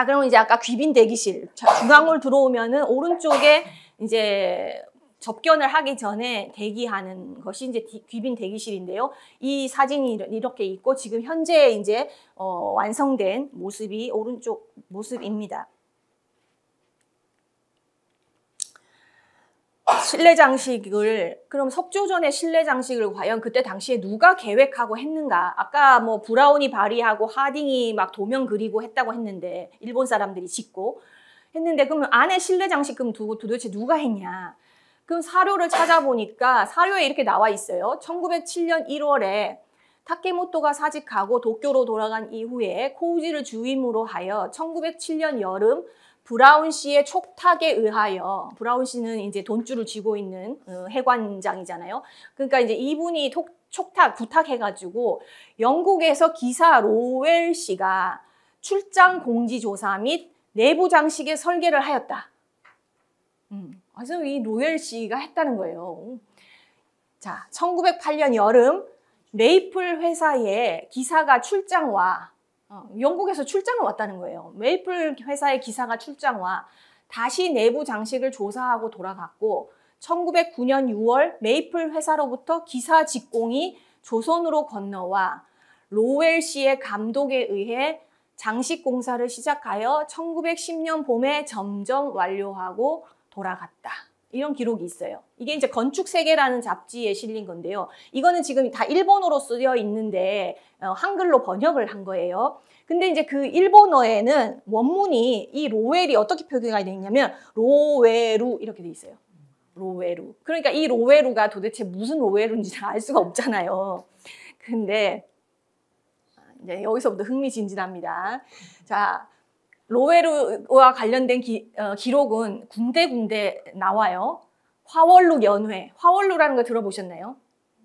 자, 그러면 이제 아까 귀빈 대기실. 중앙홀 들어오면은 오른쪽에 이제 접견을 하기 전에 대기하는 것이 이제 귀빈 대기실인데요. 이 사진이 이렇게 있고 지금 현재 이제 완성된 모습이 오른쪽 모습입니다. 실내 장식을, 그럼 석조전의 실내 장식을 과연 그때 당시에 누가 계획하고 했는가? 아까 뭐 브라운이 발의하고 하딩이 막 도면 그리고 했다고 했는데, 일본 사람들이 짓고 했는데, 그러면 안에 실내 장식 그럼 도대체 누가 했냐? 그럼 사료를 찾아보니까 사료에 이렇게 나와 있어요. 1907년 1월에 타케모토가 사직하고 도쿄로 돌아간 이후에 코우지를 주임으로 하여 1907년 여름 브라운 씨의 촉탁에 의하여, 브라운 씨는 이제 돈줄을 쥐고 있는 해관장이잖아요. 그러니까 이제 이분이 촉탁, 부탁해가지고 영국에서 기사 로웰 씨가 출장 공지조사 및 내부 장식의 설계를 하였다. 그래서 이 로웰 씨가 했다는 거예요. 자, 1908년 여름 메이플 회사에 기사가 출장 와. 영국에서 출장을 왔다는 거예요. 메이플 회사의 기사가 출장 와 다시 내부 장식을 조사하고 돌아갔고 1909년 6월 메이플 회사로부터 기사 직공이 조선으로 건너와 로웰 씨의 감독에 의해 장식 공사를 시작하여 1910년 봄에 점점 완료하고 돌아갔다. 이런 기록이 있어요. 이게 이제 건축세계라는 잡지에 실린 건데요. 이거는 지금 다 일본어로 쓰여 있는데 한글로 번역을 한 거예요. 근데 이제 그 일본어에는 원문이 이 로웰이 어떻게 표기가 되어 있냐면 로웨루 이렇게 돼 있어요. 로웨루. 그러니까 이 로웨루가 도대체 무슨 로웨루인지 알 수가 없잖아요. 근데 이제 여기서부터 흥미진진합니다. 자, 로웨루와 관련된 기록은 군데군데 나와요. 화월루 연회. 화월루라는 거 들어보셨나요?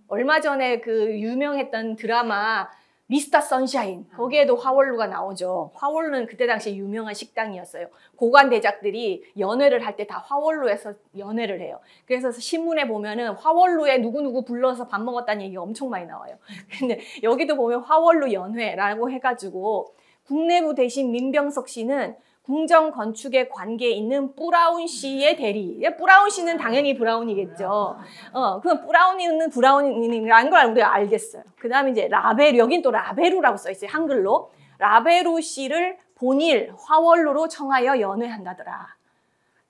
얼마 전에 그 유명했던 드라마 미스터 선샤인, 거기에도 화월루가 나오죠. 화월루는 그때 당시 유명한 식당이었어요. 고관 대작들이 연회를 할 때 다 화월루에서 연회를 해요. 그래서 신문에 보면은 화월루에 누구누구 불러서 밥 먹었다는 얘기가 엄청 많이 나와요. 근데 여기도 보면 화월루 연회라고 해가지고 국내부 대신 민병석 씨는 궁정 건축에 관계에 있는 브라운 씨의 대리. 브라운 씨는 당연히 브라운이겠죠. 그럼 브라운이는 브라운이라는 걸 우리가 알겠어요. 그 다음에 이제 라베루, 여긴 또 라베루라고 써있어요. 한글로. 라베루 씨를 본일 화월루로 청하여 연회한다더라.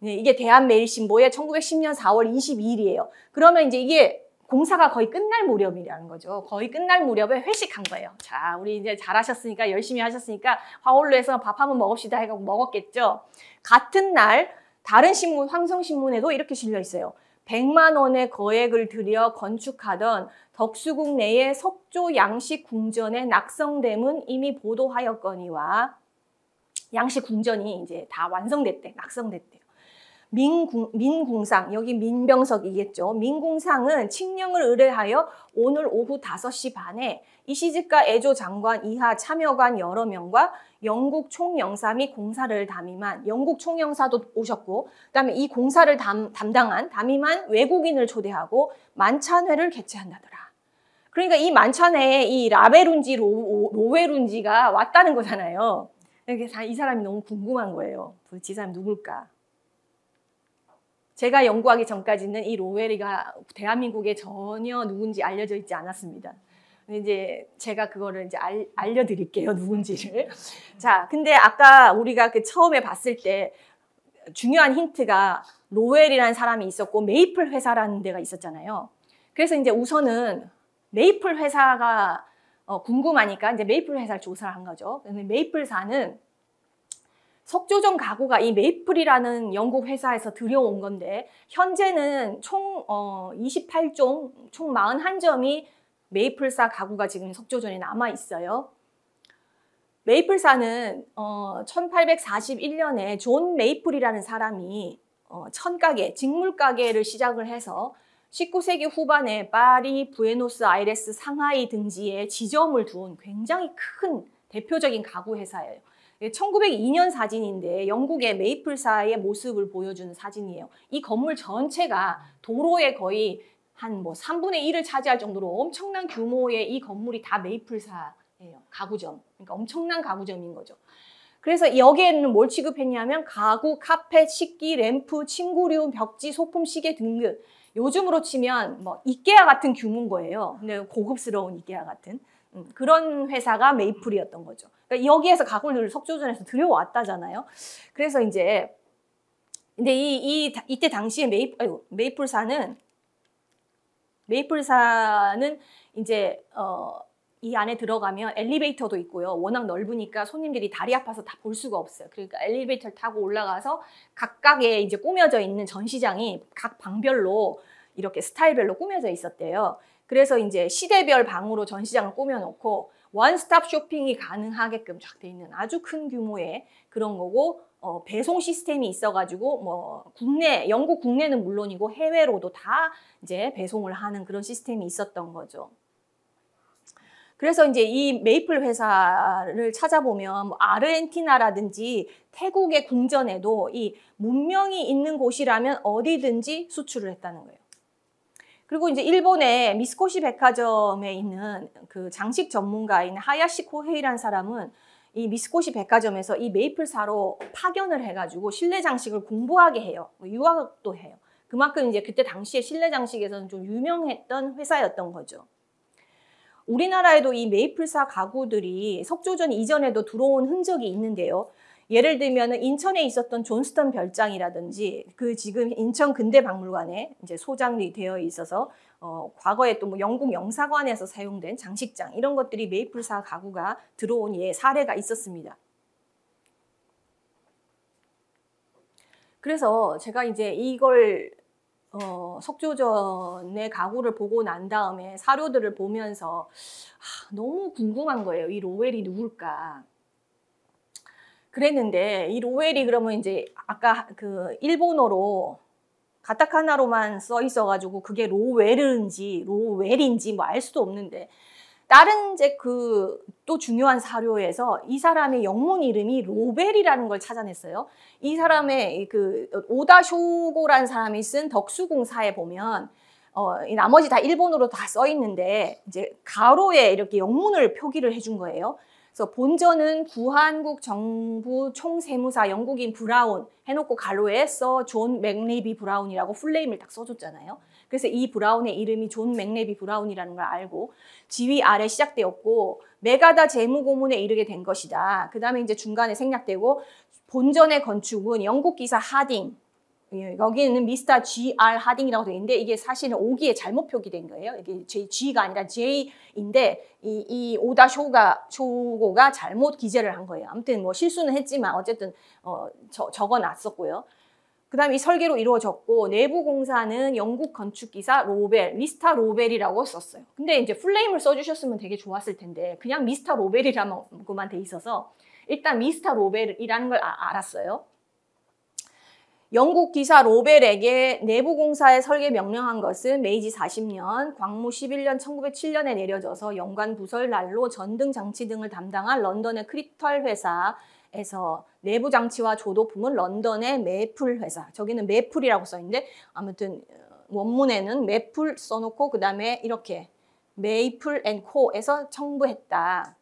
이게 대한매일신보의 1910년 4월 22일이에요. 그러면 이제 이게 공사가 거의 끝날 무렵이라는 거죠. 거의 끝날 무렵에 회식한 거예요. 자, 우리 이제 잘하셨으니까, 열심히 하셨으니까 화월루에서 밥 한번 먹읍시다 해가지고 먹었겠죠. 같은 날 다른 신문, 황성신문에도 이렇게 실려 있어요. 100만 원의 거액을 들여 건축하던 덕수궁 내의 석조 양식 궁전의 낙성됨은 이미 보도하였거니와, 양식 궁전이 이제 다 완성됐대, 낙성됐대요. 민궁상, 여기 민병석이겠죠. 민궁상은 칙령을 의뢰하여 오늘 오후 5시 반에 이시즈카 에조 장관 이하 참여관 여러 명과 영국 총영사 및 공사를 담임한, 영국 총영사도 오셨고, 그다음에 이 공사를 담임한 외국인을 초대하고 만찬회를 개최한다더라. 그러니까 이 만찬회에 이 라베룬지 로웨룬지가 왔다는 거잖아요. 이 사람이 너무 궁금한 거예요. 도대체 이 사람이 누굴까? 제가 연구하기 전까지는 이 로웰이가 대한민국에 전혀 누군지 알려져 있지 않았습니다. 근데 이제 제가 그거를 이제 알려드릴게요, 누군지를. 자, 근데 아까 우리가 그 처음에 봤을 때 중요한 힌트가 로웰이라는 사람이 있었고 메이플 회사라는 데가 있었잖아요. 그래서 이제 우선은 메이플 회사가 궁금하니까 이제 메이플 회사를 조사를 한 거죠. 근데 메이플사는 석조전 가구가 이 메이플이라는 영국 회사에서 들여온 건데 현재는 총 28종, 총 41점이 메이플사 가구가 지금 석조전에 남아 있어요. 메이플사는 1841년에 존 메이플이라는 사람이 천가게, 직물가게를 시작을 해서 19세기 후반에 파리, 부에노스아이레스, 상하이 등지에 지점을 둔 굉장히 큰 대표적인 가구 회사예요. 1902년 사진인데 영국의 메이플사의 모습을 보여주는 사진이에요. 이 건물 전체가 도로에 거의 한 3분의 1을 차지할 정도로 엄청난 규모의 이 건물이 다 메이플사예요. 가구점. 그러니까 엄청난 가구점인 거죠. 그래서 여기에는 뭘 취급했냐면 가구, 카펫, 식기, 램프, 침구류, 벽지, 소품, 시계 등등. 요즘으로 치면 뭐 이케아 같은 규모인 거예요. 근데 고급스러운 이케아 같은 그런 회사가 메이플이었던 거죠. 그러니까 여기에서 가구를 석조전에서 들여왔다잖아요. 그래서 이제 근데 이때 당시에 메이플사는 이제 이 안에 들어가면 엘리베이터도 있고요. 워낙 넓으니까 손님들이 다리 아파서 다 볼 수가 없어요. 그러니까 엘리베이터를 타고 올라가서 각각의 이제 꾸며져 있는 전시장이 각 방별로 이렇게 스타일별로 꾸며져 있었대요. 그래서 이제 시대별 방으로 전시장을 꾸며놓고 원스톱 쇼핑이 가능하게끔 쫙 돼 있는 아주 큰 규모의 그런 거고, 배송 시스템이 있어가지고 뭐 영국 국내는 물론이고 해외로도 다 이제 배송을 하는 그런 시스템이 있었던 거죠. 그래서 이제 이 메이플 회사를 찾아보면 뭐 아르헨티나라든지 태국의 궁전에도 이 문명이 있는 곳이라면 어디든지 수출을 했다는 거예요. 그리고 이제 일본의 미스코시 백화점에 있는 그 장식 전문가인 하야시 코헤이라는 사람은 이 미스코시 백화점에서 이 메이플사로 파견을 해가지고 실내 장식을 공부하게 해요. 유학도 해요. 그만큼 이제 그때 당시에 실내 장식에서는 좀 유명했던 회사였던 거죠. 우리나라에도 이 메이플사 가구들이 석조전 이전에도 들어온 흔적이 있는데요. 예를 들면 인천에 있었던 존스턴 별장이라든지 그 지금 인천 근대박물관에 이제 소장이 되어 있어서 과거에 또 뭐 영국 영사관에서 사용된 장식장 이런 것들이 메이플사 가구가 들어온 사례가 있었습니다. 그래서 제가 이제 이걸 석조전의 가구를 보고 난 다음에 사료들을 보면서 너무 궁금한 거예요. 이 로웰이 누굴까? 그랬는데 이 로웰이 그러면 이제 아까 그 일본어로 가타카나로만 써 있어가지고 그게 로웰인지 뭐 알 수도 없는데 다른 이제 그 또 중요한 사료에서 이 사람의 영문 이름이 로벨이라는 걸 찾아냈어요. 이 사람의 그 오다 쇼고라는 사람이 쓴 덕수궁사에 보면 나머지 다 일본어로 다 써 있는데 이제 가로에 이렇게 영문을 표기를 해준 거예요. 그래서 본전은 구한국 정부 총세무사 영국인 브라운 해놓고 가로에 존 맥레비 브라운이라고 풀네임을 딱 써줬잖아요. 그래서 이 브라운의 이름이 존 맥레비 브라운이라는 걸 알고 지위 아래 시작되었고 메가다 재무고문에 이르게 된 것이다. 그 다음에 이제 중간에 생략되고 본전의 건축은 영국 기사 하딩, 여기는 미스터 G.R. 하딩이라고 되어 있는데 이게 사실은 오기에 잘못 표기된 거예요. 이게 G가 아니라 J인데 이 오다 쇼고가 잘못 기재를 한 거예요. 아무튼 뭐 실수는 했지만 어쨌든 적어놨었고요. 그 다음에 이 설계로 이루어졌고 내부 공사는 영국 건축기사 미스터 로벨이라고 썼어요. 근데 이제 풀네임을 써주셨으면 되게 좋았을 텐데 그냥 미스터 로벨이라고만 돼 있어서 일단 미스터 로벨이라는 걸 알았어요. 영국 기사 로벨에게 내부 공사의 설계 명령한 것은 메이지 40년, 광무 11년 1907년에 내려져서 연관 부설 난로, 전등 장치 등을 담당한 런던의 크리털 회사에서 내부 장치와 조도품은 런던의 매플 회사. 저기는 매플이라고 써 있는데 아무튼 원문에는 매플 써놓고 그 다음에 이렇게 메이플 앤 코에서 청부했다.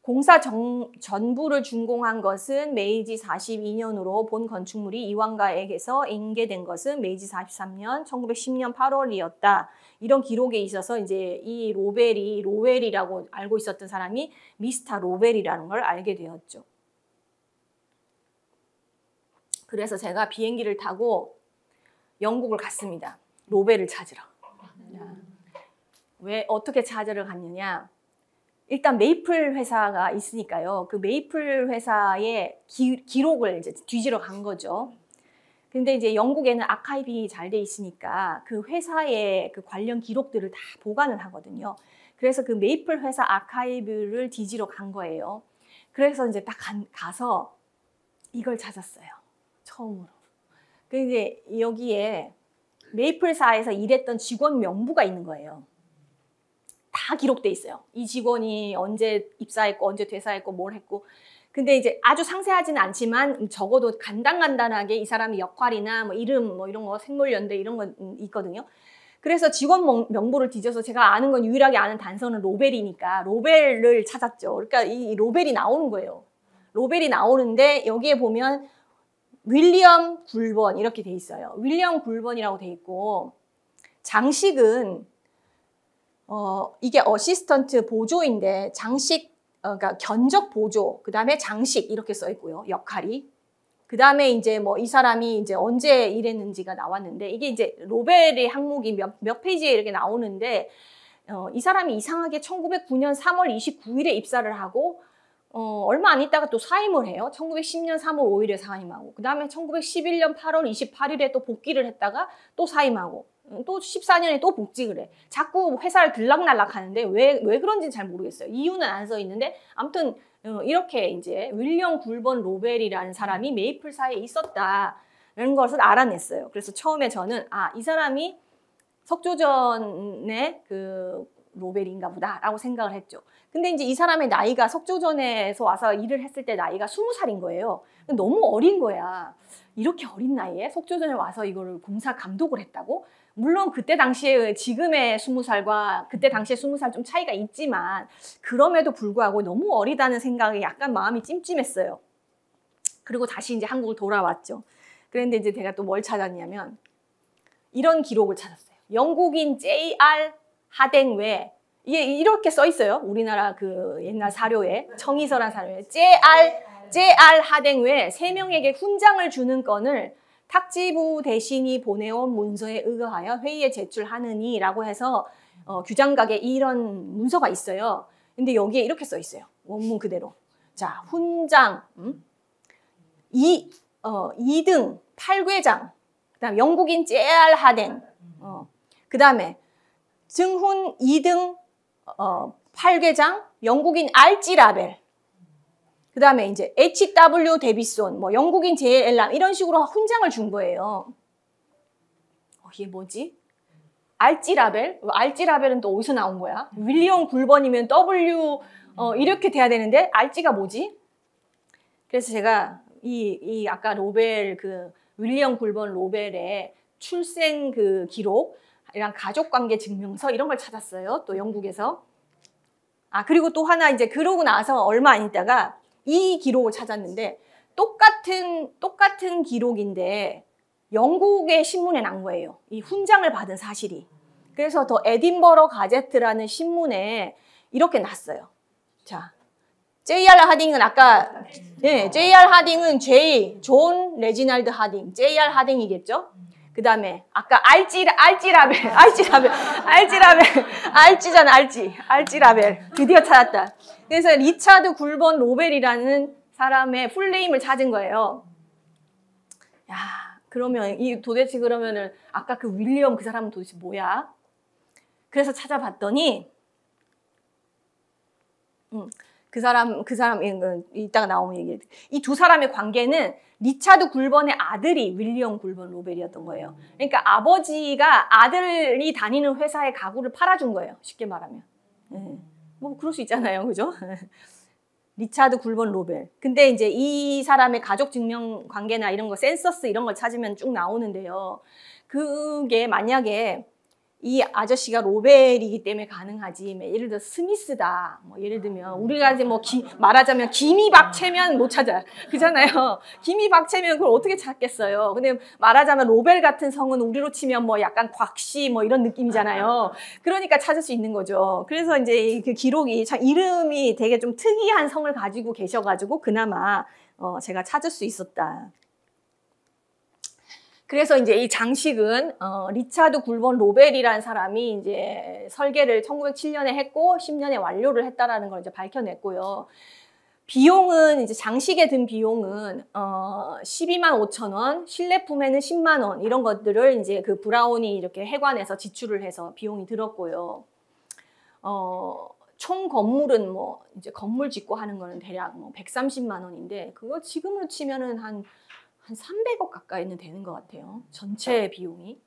공사 전부를 준공한 것은 메이지 42년으로 본 건축물이 이왕가에게서 인계된 것은 메이지 43년, 1910년 8월이었다. 이런 기록에 있어서 이제 이 로웰이라고 알고 있었던 사람이 미스터 로벨이라는 걸 알게 되었죠. 그래서 제가 비행기를 타고 영국을 갔습니다. 로벨을 찾으러. 왜 어떻게 찾으러 갔느냐? 일단 메이플 회사가 있으니까요. 그 메이플 회사의 기록을 이제 뒤지러 간 거죠. 근데 이제 영국에는 아카이빙이 잘 돼 있으니까 그 회사의 그 관련 기록들을 다 보관을 하거든요. 그래서 그 메이플 회사 아카이브를 뒤지러 간 거예요. 그래서 이제 딱 가서 이걸 찾았어요. 처음으로. 근데 여기에 메이플사에서 일했던 직원 명부가 있는 거예요. 다 기록돼 있어요. 이 직원이 언제 입사했고 언제 퇴사했고 뭘 했고. 근데 이제 아주 상세하지는 않지만 적어도 간단하게 이 사람의 역할이나 뭐 이름 뭐 이런 거 생물연대 이런 거 있거든요. 그래서 직원 명부를 뒤져서 제가 아는 건 유일하게 아는 단서는 로벨이니까 로벨을 찾았죠. 그러니까 이 로벨이 나오는 거예요. 로벨이 나오는데 여기에 보면 윌리엄 굴번 이렇게 돼 있어요. 윌리엄 굴번이라고 돼 있고 장식은 이게 어시스턴트 보조인데 장식 그러니까 견적 보조 그다음에 장식 이렇게 써 있고요. 역할이 그 다음에 이제 뭐 이 사람이 이제 언제 일했는지가 나왔는데 이게 이제 로벨의 항목이 몇 페이지에 이렇게 나오는데 이 사람이 이상하게 1909년 3월 29일에 입사를 하고 얼마 안 있다가 또 사임을 해요. 1910년 3월 5일에 사임하고 그 다음에 1911년 8월 28일에 또 복귀를 했다가 또 사임하고 또 14년에 또 복직을 해. 자꾸 회사를 들락날락 하는데 왜 그런지는 잘 모르겠어요. 이유는 안 써 있는데 아무튼 이렇게 이제 윌리엄 굴번 로벨이라는 사람이 메이플사에 있었다는 것을 알아냈어요. 그래서 처음에 저는 이 사람이 석조전의 그 로벨인가 보다라고 생각을 했죠. 근데 이제 이 사람의 나이가 석조전에서 와서 일을 했을 때 나이가 20살인 거예요. 너무 어린 거야. 이렇게 어린 나이에 석조전에 와서 이거를 공사 감독을 했다고? 물론 그때 당시에 지금의 20살과 그때 당시에 20살 좀 차이가 있지만 그럼에도 불구하고 너무 어리다는 생각에 약간 마음이 찜찜했어요. 그리고 다시 이제 한국을 돌아왔죠. 그런데 이제 제가 또 뭘 찾았냐면 이런 기록을 찾았어요. 영국인 J.R. 하댕 외 이게 이렇게 써 있어요. 우리나라 그 옛날 사료에 청이서란 사료에 J.R. 하댕 외 3명에게 훈장을 주는 건을 탁지부 대신이 보내온 문서에 의거하여 회의에 제출하느니 라고 해서 규장각에 이런 문서가 있어요. 근데 여기에 이렇게 써 있어요. 원문 그대로. 자, 훈장 2등 8궤장 그 다음 영국인 J.R. 하댕 그 다음에 증훈 2등 8궤장 영국인 알지 라벨 그 다음에 이제 H.W. 데비손, 뭐 영국인 J.L. 엘람 이런 식으로 훈장을 준 거예요. 이게 뭐지? 알지 라벨? 알지 라벨은 또 어디서 나온 거야? 윌리엄 굴번이면 W 이렇게 돼야 되는데 알지가 뭐지? 그래서 제가 이 아까 로벨 그 윌리엄 굴번 로벨의 출생 그 기록이랑 가족관계 증명서 이런 걸 찾았어요. 또 영국에서. 그리고 또 하나 이제 그러고 나서 얼마 안 있다가 이 기록을 찾았는데 똑같은 기록인데 영국의 신문에 난 거예요. 이 훈장을 받은 사실이. 그래서 더 에딘버러 가제트라는 신문에 이렇게 났어요. 자, J.R. 하딩은 아까 J.R. 하딩은 존 레지날드 하딩, J.R. 하딩이겠죠? 그 다음에 아까 알지라벨 드디어 찾았다. 그래서 리차드 굴번 로벨이라는 사람의 풀네임을 찾은 거예요. 야, 그러면 도대체 그러면은 아까 그 윌리엄 그 사람은 도대체 뭐야? 그래서 찾아봤더니 그 사람 이따가 나오면 얘기해. 이 두 사람의 관계는 리차드 굴번의 아들이 윌리엄 굴번 로벨이었던 거예요. 그러니까 아버지가 아들이 다니는 회사의 가구를 팔아준 거예요. 쉽게 말하면. 뭐 그럴 수 있잖아요, 그죠? 리차드 굴번 로벨. 근데 이제 이 사람의 가족 증명 관계나 이런 거 센서스 이런 걸 찾으면 쭉 나오는데요. 그게 만약에 이 아저씨가 로벨이기 때문에 가능하지. 예를 들어 스미스다. 뭐 예를 들면 우리가 이제 뭐 말하자면 김이박채면 못 찾아. 그잖아요. 김이박채면 그걸 어떻게 찾겠어요. 근데 말하자면 로벨 같은 성은 우리로 치면 뭐 약간 곽씨 뭐 이런 느낌이잖아요. 그러니까 찾을 수 있는 거죠. 그래서 이제 그 기록이 참 이름이 되게 좀 특이한 성을 가지고 계셔가지고 그나마 제가 찾을 수 있었다. 그래서 이제 이 장식은 리차드 굴번 로벨이라는 사람이 이제 설계를 1907년에 했고 10년에 완료를 했다라는 걸 이제 밝혀냈고요. 비용은 이제 장식에 든 비용은 12만 5천 원, 실내품에는 10만 원 이런 것들을 이제 그 브라운이 이렇게 해관해서 지출을 해서 비용이 들었고요. 총 건물은 뭐 이제 건물 짓고 하는 거는 대략 뭐 130만 원인데 그거 지금으로 치면은 한 300억 가까이는 되는 것 같아요. 전체 비용이.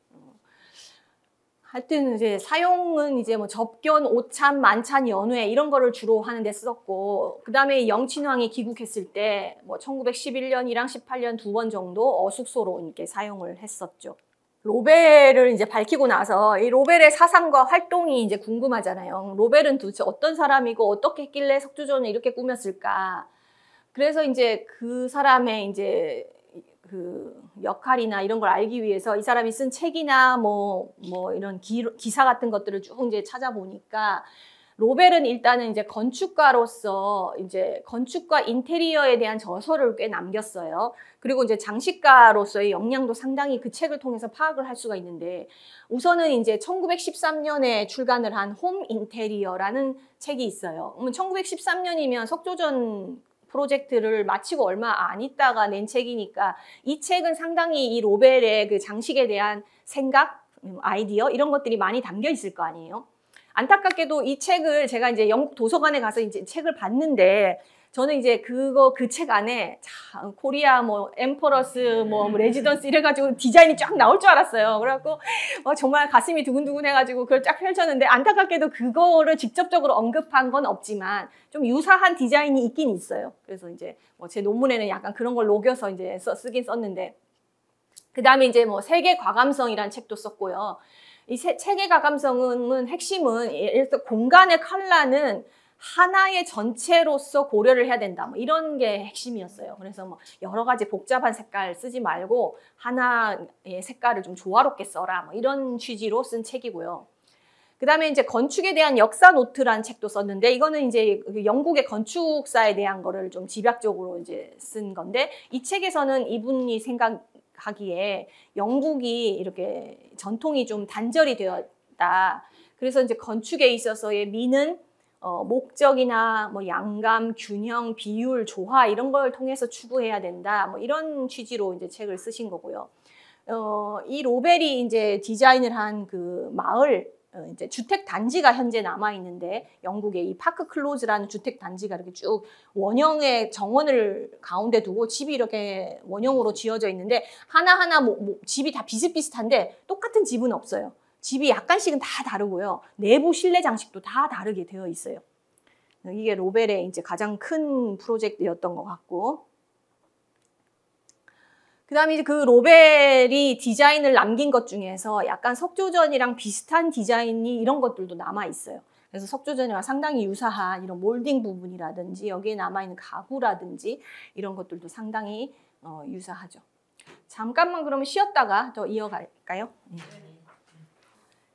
하여튼 이제 사용은 이제 뭐 접견, 오찬, 만찬, 연회 이런 거를 주로 하는 데 썼고 그 다음에 영친왕이 귀국했을 때 뭐 1911년이랑 18년 2번 정도 어숙소로 이렇게 사용을 했었죠. 로벨을 이제 밝히고 나서 이 로벨의 사상과 활동이 이제 궁금하잖아요. 로벨은 도대체 어떤 사람이고 어떻게 했길래 석조전을 이렇게 꾸몄을까? 그래서 이제 그 사람의 이제 그 역할이나 이런 걸 알기 위해서 이 사람이 쓴 책이나 뭐 이런 기사 같은 것들을 쭉 이제 찾아보니까 로벨은 일단은 이제 건축가로서 이제 건축과 인테리어에 대한 저서를 꽤 남겼어요. 그리고 이제 장식가로서의 역량도 상당히 그 책을 통해서 파악을 할 수가 있는데, 우선은 이제 1913년에 출간을 한 홈 인테리어라는 책이 있어요. 1913년이면 석조전 프로젝트를 마치고 얼마 안 있다가 낸 책이니까 이 책은 상당히 이 로벨의 그 장식에 대한 생각, 아이디어 이런 것들이 많이 담겨 있을 거 아니에요. 안타깝게도 이 책을 제가 이제 영국 도서관에 가서 이제 책을 봤는데, 저는 이제 그 책 안에 코리아 뭐 엠퍼러스 뭐 레지던스 이래가지고 디자인이 쫙 나올 줄 알았어요. 그래갖고 정말 가슴이 두근두근 해가지고 그걸 쫙 펼쳤는데, 안타깝게도 그거를 직접적으로 언급한 건 없지만 좀 유사한 디자인이 있긴 있어요. 그래서 이제 제 논문에는 약간 그런 걸 녹여서 이제 쓰긴 썼는데, 그 다음에 이제 세계 과감성이라는 책도 썼고요. 이 책의 과감성은 핵심은 예를 들어 공간의 컬러는 하나의 전체로서 고려를 해야 된다. 이런 게 핵심이었어요. 그래서 여러 가지 복잡한 색깔 쓰지 말고 하나의 색깔을 좀 조화롭게 써라. 이런 취지로 쓴 책이고요. 그 다음에 이제 건축에 대한 역사 노트라는 책도 썼는데, 이거는 이제 영국의 건축사에 대한 거를 좀 집약적으로 이제 쓴 건데, 이 책에서는 이분이 생각하기에 영국이 이렇게 전통이 좀 단절이 되었다. 그래서 이제 건축에 있어서의 미는 목적이나 양감, 균형, 비율, 조화 이런 걸 통해서 추구해야 된다. 이런 취지로 이제 책을 쓰신 거고요. 이 로벨이 이제 디자인을 한 그 마을, 이제 주택 단지가 현재 남아 있는데, 영국의 이 파크 클로즈라는 주택 단지가 이렇게 쭉 원형의 정원을 가운데 두고 집이 이렇게 원형으로 지어져 있는데, 하나하나 집이 다 비슷비슷한데 똑같은 집은 없어요. 집이 약간씩은 다 다르고요. 내부 실내 장식도 다 다르게 되어 있어요. 이게 로벨의 이제 가장 큰 프로젝트였던 것 같고, 그 다음에 이제 그 로벨이 디자인을 남긴 것 중에서 약간 석조전이랑 비슷한 디자인이 이런 것들도 남아 있어요. 그래서 석조전이랑 상당히 유사한 이런 몰딩 부분이라든지 여기에 남아있는 가구라든지 이런 것들도 상당히 유사하죠. 잠깐만 그러면 쉬었다가 더 이어갈까요?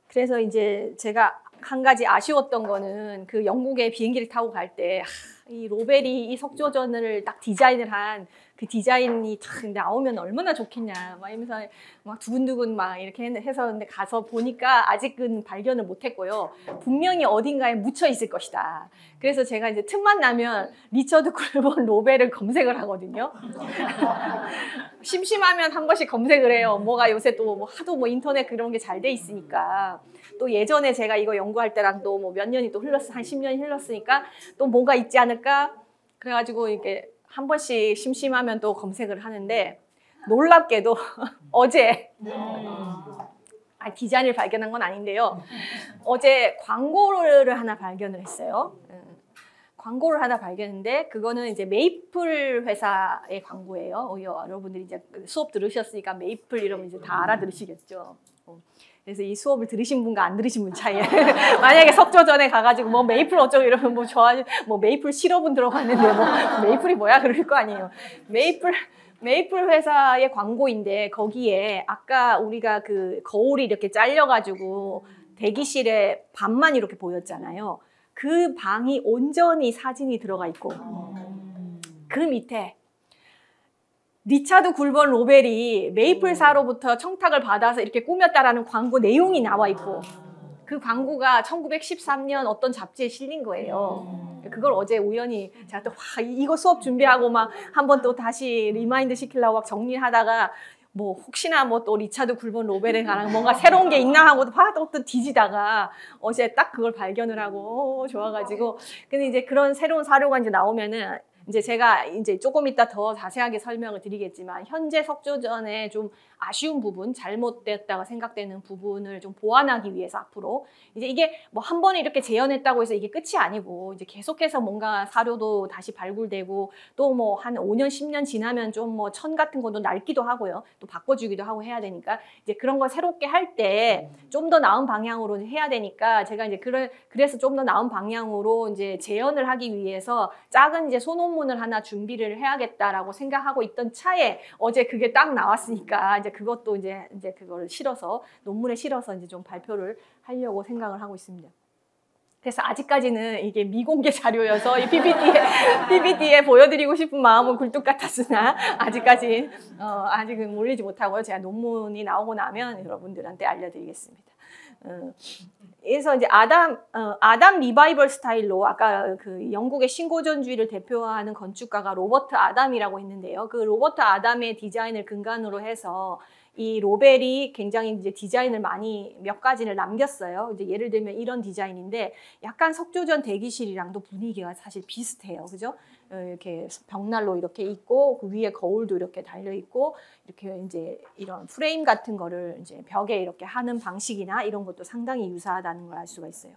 그래서 이제 제가 한 가지 아쉬웠던 거는 그 영국에 비행기를 타고 갈 때 이 로벨이 이 석조전을 딱 디자인을 한 그 디자인이 딱 나오면 얼마나 좋겠냐 막 이러면서 막 두근두근 막 이렇게 해서 근데 가서 보니까 아직은 발견을 못했고요. 분명히 어딘가에 묻혀 있을 것이다. 그래서 제가 이제 틈만 나면 리처드 쿨본 로벨을 검색을 하거든요. 심심하면 한 번씩 검색을 해요. 뭐가 요새 또 하도 인터넷 그런 게 잘 돼 있으니까. 또 예전에 제가 이거 연구할 때랑 또 몇 년이 또 한 10년이 흘렀으니까 또 뭐가 있지 않을까? 그래가지고 이렇게 한 번씩 심심하면 또 검색을 하는데, 놀랍게도 어제 디자인을 발견한 건 아닌데요. 어제 광고를 하나 발견을 했어요. 광고를 하나 발견했는데, 그거는 이제 메이플 회사의 광고예요. 여러분들이 이제 수업 들으셨으니까 메이플 이러면 이제 다 알아들으시겠죠. 그래서 이 수업을 들으신 분과 안 들으신 분 차이에 만약에 석조전에 가가지고 메이플 어쩌고 이러면 메이플 시럽은 들어갔는데 메이플이 뭐야 그럴 거 아니에요. 메이플 회사의 광고인데, 거기에 아까 우리가 그 거울이 이렇게 잘려가지고 대기실에 반만 이렇게 보였잖아요. 그 방이 온전히 사진이 들어가 있고, 그 밑에 리차드 굴번 로벨이 메이플사로부터 청탁을 받아서 이렇게 꾸몄다라는 광고 내용이 나와 있고, 그 광고가 1913년 어떤 잡지에 실린 거예요. 그걸 어제 우연히 제가 또 이거 수업 준비하고 막 한번 또 다시 리마인드 시키려고 막 정리하다가 혹시나 또 리차드 굴본 로벨에 관한 뭔가 새로운 게 있나 하고 또 뒤지다가 어제 딱 그걸 발견을 하고 좋아가지고. 근데 이제 그런 새로운 사료가 이제 나오면은 이제 제가 이제 조금 이따 더 자세하게 설명을 드리겠지만, 현재 석조전에 좀 아쉬운 부분, 잘못됐다고 생각되는 부분을 좀 보완하기 위해서 앞으로 이제 이게 한 번에 이렇게 재현했다고 해서 이게 끝이 아니고, 이제 계속해서 뭔가 사료도 다시 발굴되고, 또 한 5년, 10년 지나면 좀 천 같은 것도 낡기도 하고요. 또 바꿔주기도 하고 해야 되니까, 이제 그런 걸 새롭게 할 때 좀 더 나은 방향으로 해야 되니까, 제가 이제 그래서 좀 더 나은 방향으로 이제 재현을 하기 위해서 작은 이제 소논문 논문을 하나 준비를 해야겠다라고 생각하고 있던 차에 어제 그게 딱 나왔으니까 이제 그것도 이제 그거를 실어서 논문에 실어서 이제 좀 발표를 하려고 생각을 하고 있습니다. 그래서 아직까지는 이게 미공개 자료여서 이 PPT에 보여드리고 싶은 마음은 굴뚝 같았으나 아직은 올리지 못하고요. 제가 논문이 나오고 나면 여러분들한테 알려드리겠습니다. 그래서 이제 아담 리바이벌 스타일로 아까 그 영국의 신고전주의를 대표하는 건축가가 로버트 아담이라고 있는데요. 그 로버트 아담의 디자인을 근간으로 해서 이 로벨이 굉장히 이제 디자인을 많이 몇 가지를 남겼어요. 이제 예를 들면 이런 디자인인데 약간 석조전 대기실이랑도 분위기가 사실 비슷해요. 그죠? 이렇게 벽난로 이렇게 있고 그 위에 거울도 이렇게 달려 있고 이렇게 이제 이런 프레임 같은 거를 이제 벽에 이렇게 하는 방식이나 이런 것도 상당히 유사하다는 걸 알 수가 있어요.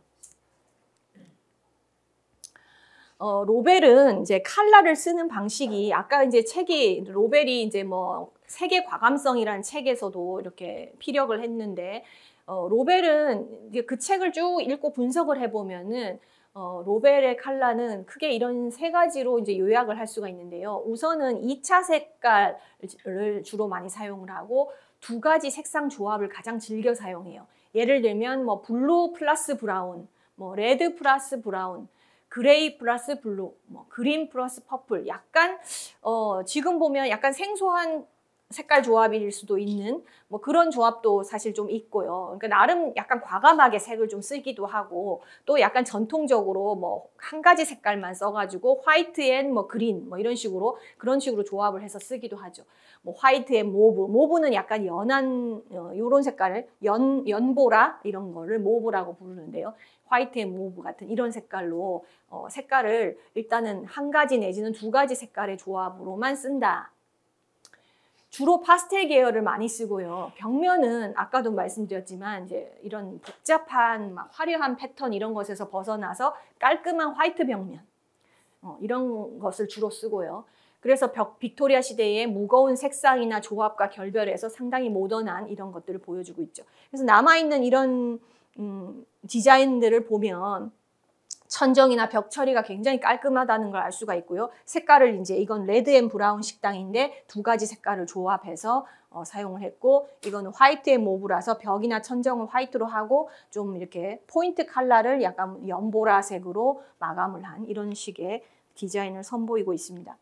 로벨은 이제 칼라를 쓰는 방식이 아까 이제 책이 로벨이 이제 뭐 세계 과감성이라는 책에서도 이렇게 피력을 했는데 로벨은 이제 그 책을 쭉 읽고 분석을 해보면은 로벨의 칼라는 크게 이런 세 가지로 이제 요약을 할 수가 있는데요. 우선은 2차 색깔을 주로 많이 사용을 하고 두 가지 색상 조합을 가장 즐겨 사용해요. 예를 들면 뭐 블루 플러스 브라운, 뭐 레드 플러스 브라운, 그레이 플러스 블루, 뭐 그린 플러스 퍼플, 약간 지금 보면 약간 생소한 색깔 조합일 수도 있는 뭐 그런 조합도 사실 좀 있고요. 그러니까 나름 약간 과감하게 색을 좀 쓰기도 하고 또 약간 전통적으로 뭐 한 가지 색깔만 써가지고 화이트 앤 뭐 그린 뭐 이런 식으로 그런 식으로 조합을 해서 쓰기도 하죠. 뭐 화이트 앤 모브는 약간 연한 요런 색깔을 연보라 이런 거를 모브라고 부르는데요. 화이트 앤 모브 같은 이런 색깔로 색깔을 일단은 한 가지 내지는 두 가지 색깔의 조합으로만 쓴다. 주로 파스텔 계열을 많이 쓰고요. 벽면은 아까도 말씀드렸지만 이제 이런 복잡한 막 화려한 패턴 이런 것에서 벗어나서 깔끔한 화이트 벽면 이런 것을 주로 쓰고요. 그래서 빅토리아 시대의 무거운 색상이나 조합과 결별해서 상당히 모던한 이런 것들을 보여주고 있죠. 그래서 남아있는 이런 디자인들을 보면 천정이나 벽 처리가 굉장히 깔끔하다는 걸 알 수가 있고요. 색깔을 이제 이건 레드 앤 브라운 식당인데 두 가지 색깔을 조합해서 사용을 했고 이거는 화이트 앤 모브라서 벽이나 천정을 화이트로 하고 좀 이렇게 포인트 컬러를 약간 연보라색으로 마감을 한 이런 식의 디자인을 선보이고 있습니다.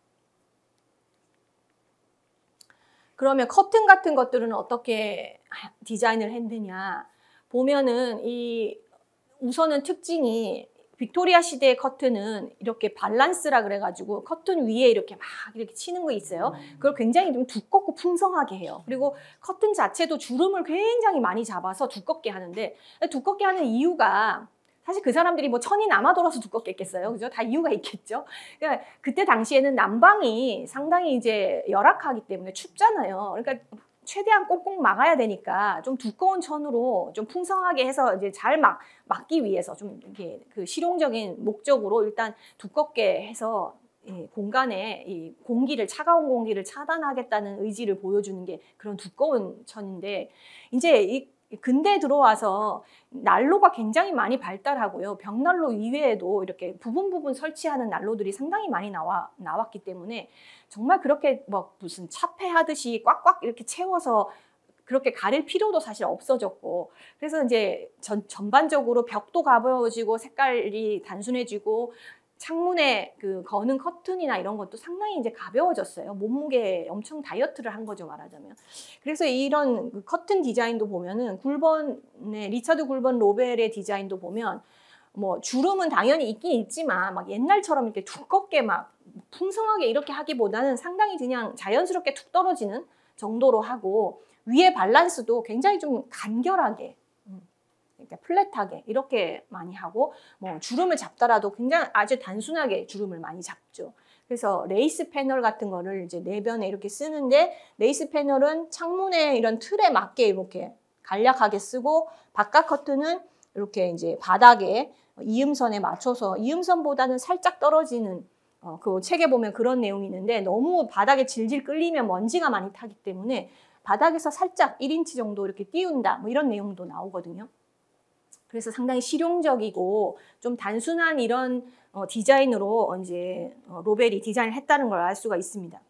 그러면 커튼 같은 것들은 어떻게 디자인을 했느냐 보면은 우선은 특징이 빅토리아 시대의 커튼은 이렇게 밸런스라 그래가지고 커튼 위에 이렇게 막 이렇게 치는 거 있어요. 그걸 굉장히 좀 두껍고 풍성하게 해요. 그리고 커튼 자체도 주름을 굉장히 많이 잡아서 두껍게 하는데 두껍게 하는 이유가 사실 그 사람들이 뭐 천이 남아돌아서 두껍게 했겠어요. 그죠? 다 이유가 있겠죠. 그러니까 그때 당시에는 난방이 상당히 이제 열악하기 때문에 춥잖아요. 그러니까 최대한 꽁꽁 막아야 되니까 좀 두꺼운 천으로 좀 풍성하게 해서 이제 잘 막기 위해서 좀 이렇게 그 실용적인 목적으로 일단 두껍게 해서 공간에 이 차가운 공기를 차단하겠다는 의지를 보여주는 게 그런 두꺼운 천인데 이제 이 근대에 들어와서 난로가 굉장히 많이 발달하고요. 벽난로 이외에도 이렇게 부분 설치하는 난로들이 상당히 많이 나왔기 때문에 정말 그렇게 뭐 무슨 차폐하듯이 꽉꽉 이렇게 채워서 그렇게 가릴 필요도 사실 없어졌고 그래서 이제 전반적으로 벽도 가벼워지고 색깔이 단순해지고 창문에 그 거는 커튼이나 이런 것도 상당히 이제 가벼워졌어요. 몸무게 엄청 다이어트를 한 거죠, 말하자면. 그래서 이런 커튼 디자인도 보면은 리차드 굴번 로벨의 디자인도 보면 뭐 주름은 당연히 있긴 있지만 막 옛날처럼 이렇게 두껍게 막 풍성하게 이렇게 하기보다는 상당히 그냥 자연스럽게 툭 떨어지는 정도로 하고 위에 밸런스도 굉장히 좀 간결하게 그러니까 플랫하게 이렇게 많이 하고 뭐 주름을 잡더라도 굉장히 아주 단순하게 주름을 많이 잡죠. 그래서 레이스 패널 같은 거를 이제 내변에 이렇게 쓰는데 레이스 패널은 창문에 이런 틀에 맞게 이렇게 간략하게 쓰고 바깥 커튼은 이렇게 이제 바닥에 이음선에 맞춰서 이음선보다는 살짝 떨어지는 그 책에 보면 그런 내용이 있는데 너무 바닥에 질질 끌리면 먼지가 많이 타기 때문에 바닥에서 살짝 1인치 정도 이렇게 띄운다 뭐 이런 내용도 나오거든요. 그래서 상당히 실용적이고 좀 단순한 이런 디자인으로 이제 로벨이 디자인을 했다는 걸 알 수가 있습니다.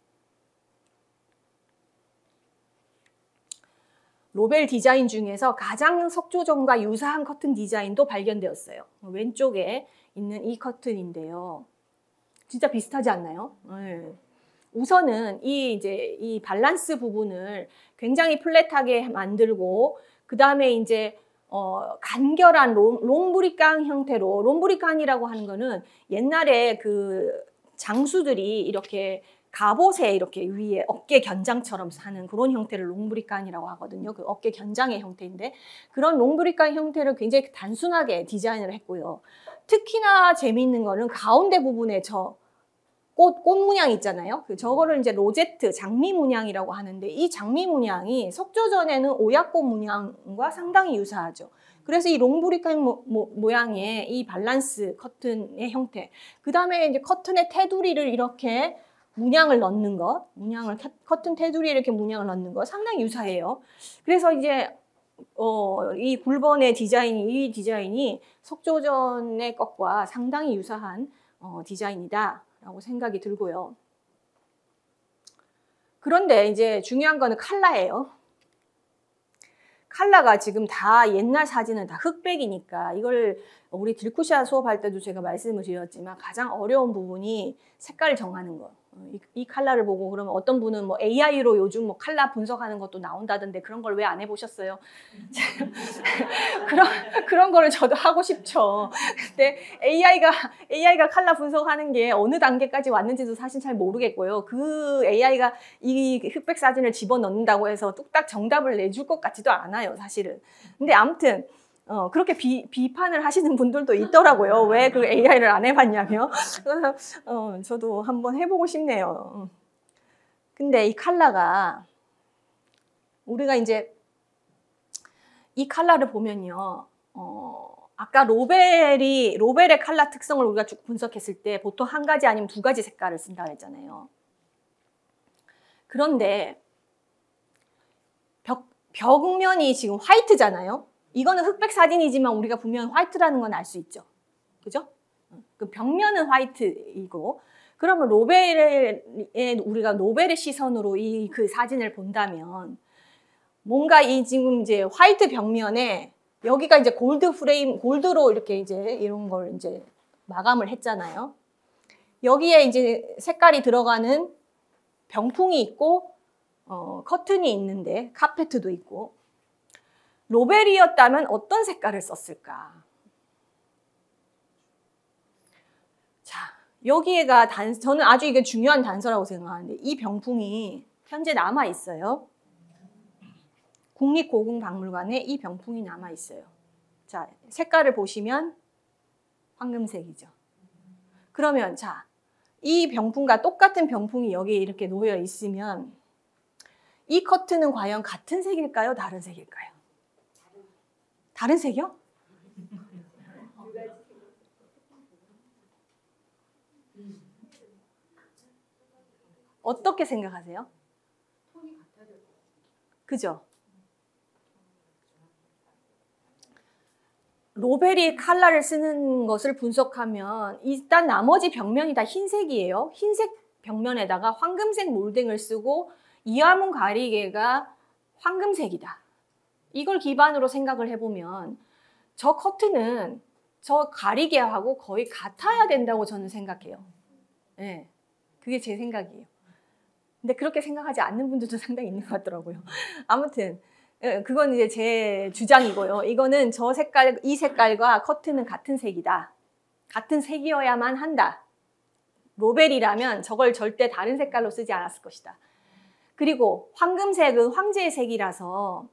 로벨 디자인 중에서 가장 석조전과 유사한 커튼 디자인도 발견되었어요. 왼쪽에 있는 이 커튼인데요. 진짜 비슷하지 않나요? 네. 우선은 이 밸런스 부분을 굉장히 플랫하게 만들고 그 다음에 이제 간결한 롱브리깡 형태로, 롱브리깡이라고 하는 거는 옛날에 그 장수들이 이렇게 갑옷에 이렇게 위에 어깨 견장처럼 사는 그런 형태를 롱브리깡이라고 하거든요. 그 어깨 견장의 형태인데 그런 롱브리깡 형태를 굉장히 단순하게 디자인을 했고요. 특히나 재미있는 거는 가운데 부분에 꽃 문양 있잖아요. 저거를 이제 로제트, 장미 문양이라고 하는데 이 장미 문양이 석조전에는 오약꽃 문양과 상당히 유사하죠. 그래서 이 롱브리깡 모양의 이 밸런스 커튼의 형태. 그 다음에 이제 커튼의 테두리를 이렇게 문양을 넣는 것, 커튼 테두리에 이렇게 문양을 넣는 것 상당히 유사해요. 그래서 이제 이 굴번의 이 디자인이 석조전의 것과 상당히 유사한 디자인이다 라고 생각이 들고요. 그런데 이제 중요한 거는 컬러예요. 컬러가 지금 다 옛날 사진은 다 흑백이니까 이걸 우리 들쿠샤 수업할 때도 제가 말씀을 드렸지만 가장 어려운 부분이 색깔을 정하는 거. 이 컬러를 보고 그러면 어떤 분은 뭐 AI로 요즘 뭐 컬러 분석하는 것도 나온다던데 그런 걸 왜 안 해보셨어요? 그런 거를 저도 하고 싶죠. 근데 AI가 컬러 분석하는 게 어느 단계까지 왔는지도 사실 잘 모르겠고요. 그 AI가 이 흑백 사진을 집어넣는다고 해서 뚝딱 정답을 내줄 것 같지도 않아요, 사실은. 근데 아무튼 그렇게 비판을 하시는 분들도 있더라고요. 왜 그 AI를 안 해봤냐며. 그래서 저도 한번 해보고 싶네요. 근데 이 컬러가 우리가 이제 이 컬러를 보면요. 아까 로벨의 컬러 특성을 우리가 쭉 분석했을 때 보통 한 가지 아니면 두 가지 색깔을 쓴다고 했잖아요. 그런데 벽면이 지금 화이트잖아요. 이거는 흑백 사진이지만 우리가 보면 화이트라는 건 알 수 있죠. 그죠? 그 벽면은 화이트이고 그러면 우리가 로벨의 시선으로 그 사진을 본다면 뭔가 지금 이제 화이트 벽면에 여기가 이제 골드로 이렇게 이제 이런 걸 이제 마감을 했잖아요. 여기에 이제 색깔이 들어가는 병풍이 있고 커튼이 있는데 카페트도 있고 로벨이었다면 어떤 색깔을 썼을까? 자, 여기에가 저는 아주 이게 중요한 단서라고 생각하는데 이 병풍이 현재 남아 있어요. 국립고궁박물관에 이 병풍이 남아 있어요. 자, 색깔을 보시면 황금색이죠. 그러면 자, 이 병풍과 똑같은 병풍이 여기에 이렇게 놓여 있으면 이 커튼은 과연 같은 색일까요? 다른 색일까요? 다른 색이요? 어떻게 생각하세요? 그죠? 로벨이 컬러를 쓰는 것을 분석하면 일단 나머지 벽면이 다 흰색이에요. 흰색 벽면에다가 황금색 몰딩을 쓰고 이화문 가리개가 황금색이다. 이걸 기반으로 생각을 해보면 저 커튼은 저 가리개하고 거의 같아야 된다고 저는 생각해요. 네, 그게 제 생각이에요. 근데 그렇게 생각하지 않는 분들도 상당히 있는 것 같더라고요. 아무튼 그건 이제 제 주장이고요. 이거는 이 색깔과 커튼은 같은 색이다. 같은 색이어야만 한다. 로벨이라면 저걸 절대 다른 색깔로 쓰지 않았을 것이다. 그리고 황금색은 황제의 색이라서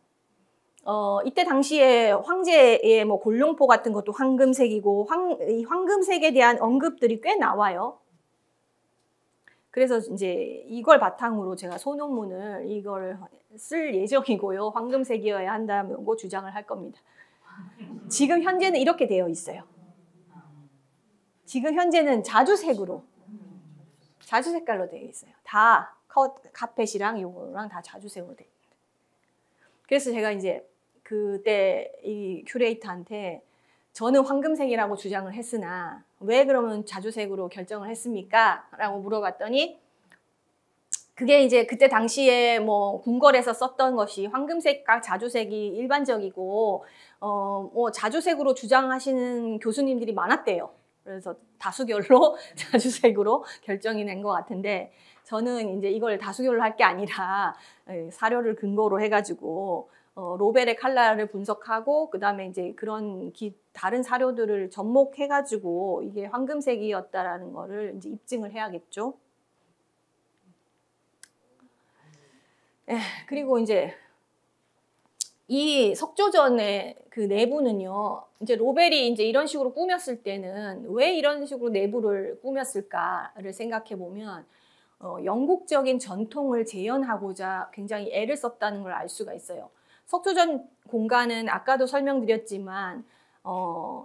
이때 당시에 황제의 뭐 골룡포 같은 것도 황금색이고 이 황금색에 대한 언급들이 꽤 나와요. 그래서 이제 이걸 바탕으로 제가 소논문을 이걸 쓸 예정이고요. 황금색이어야 한다고 주장을 할 겁니다. 지금 현재는 이렇게 되어 있어요. 지금 현재는 자주 색깔로 되어 있어요. 다 카펫이랑 이거랑 다 자주색으로 되어 있습니다. 그래서 제가 이제 그때 이 큐레이터한테 저는 황금색이라고 주장을 했으나 왜 그러면 자주색으로 결정을 했습니까? 라고 물어봤더니 그게 이제 그때 당시에 뭐 궁궐에서 썼던 것이 황금색과 자주색이 일반적이고 뭐 자주색으로 주장하시는 교수님들이 많았대요. 그래서 다수결로 자주색으로 결정이 된 것 같은데 저는 이제 이걸 다수결로 할 게 아니라 사료를 근거로 해가지고 로벨의 칼라를 분석하고 그다음에 이제 그런 다른 사료들을 접목해가지고 이게 황금색이었다라는 거를 이제 입증을 해야겠죠. 그리고 이제 이 석조전의 그 내부는요, 이제 로벨이 이제 이런 식으로 꾸몄을 때는 왜 이런 식으로 내부를 꾸몄을까를 생각해 보면 영국적인 전통을 재현하고자 굉장히 애를 썼다는 걸 알 수가 있어요. 석조전 공간은 아까도 설명드렸지만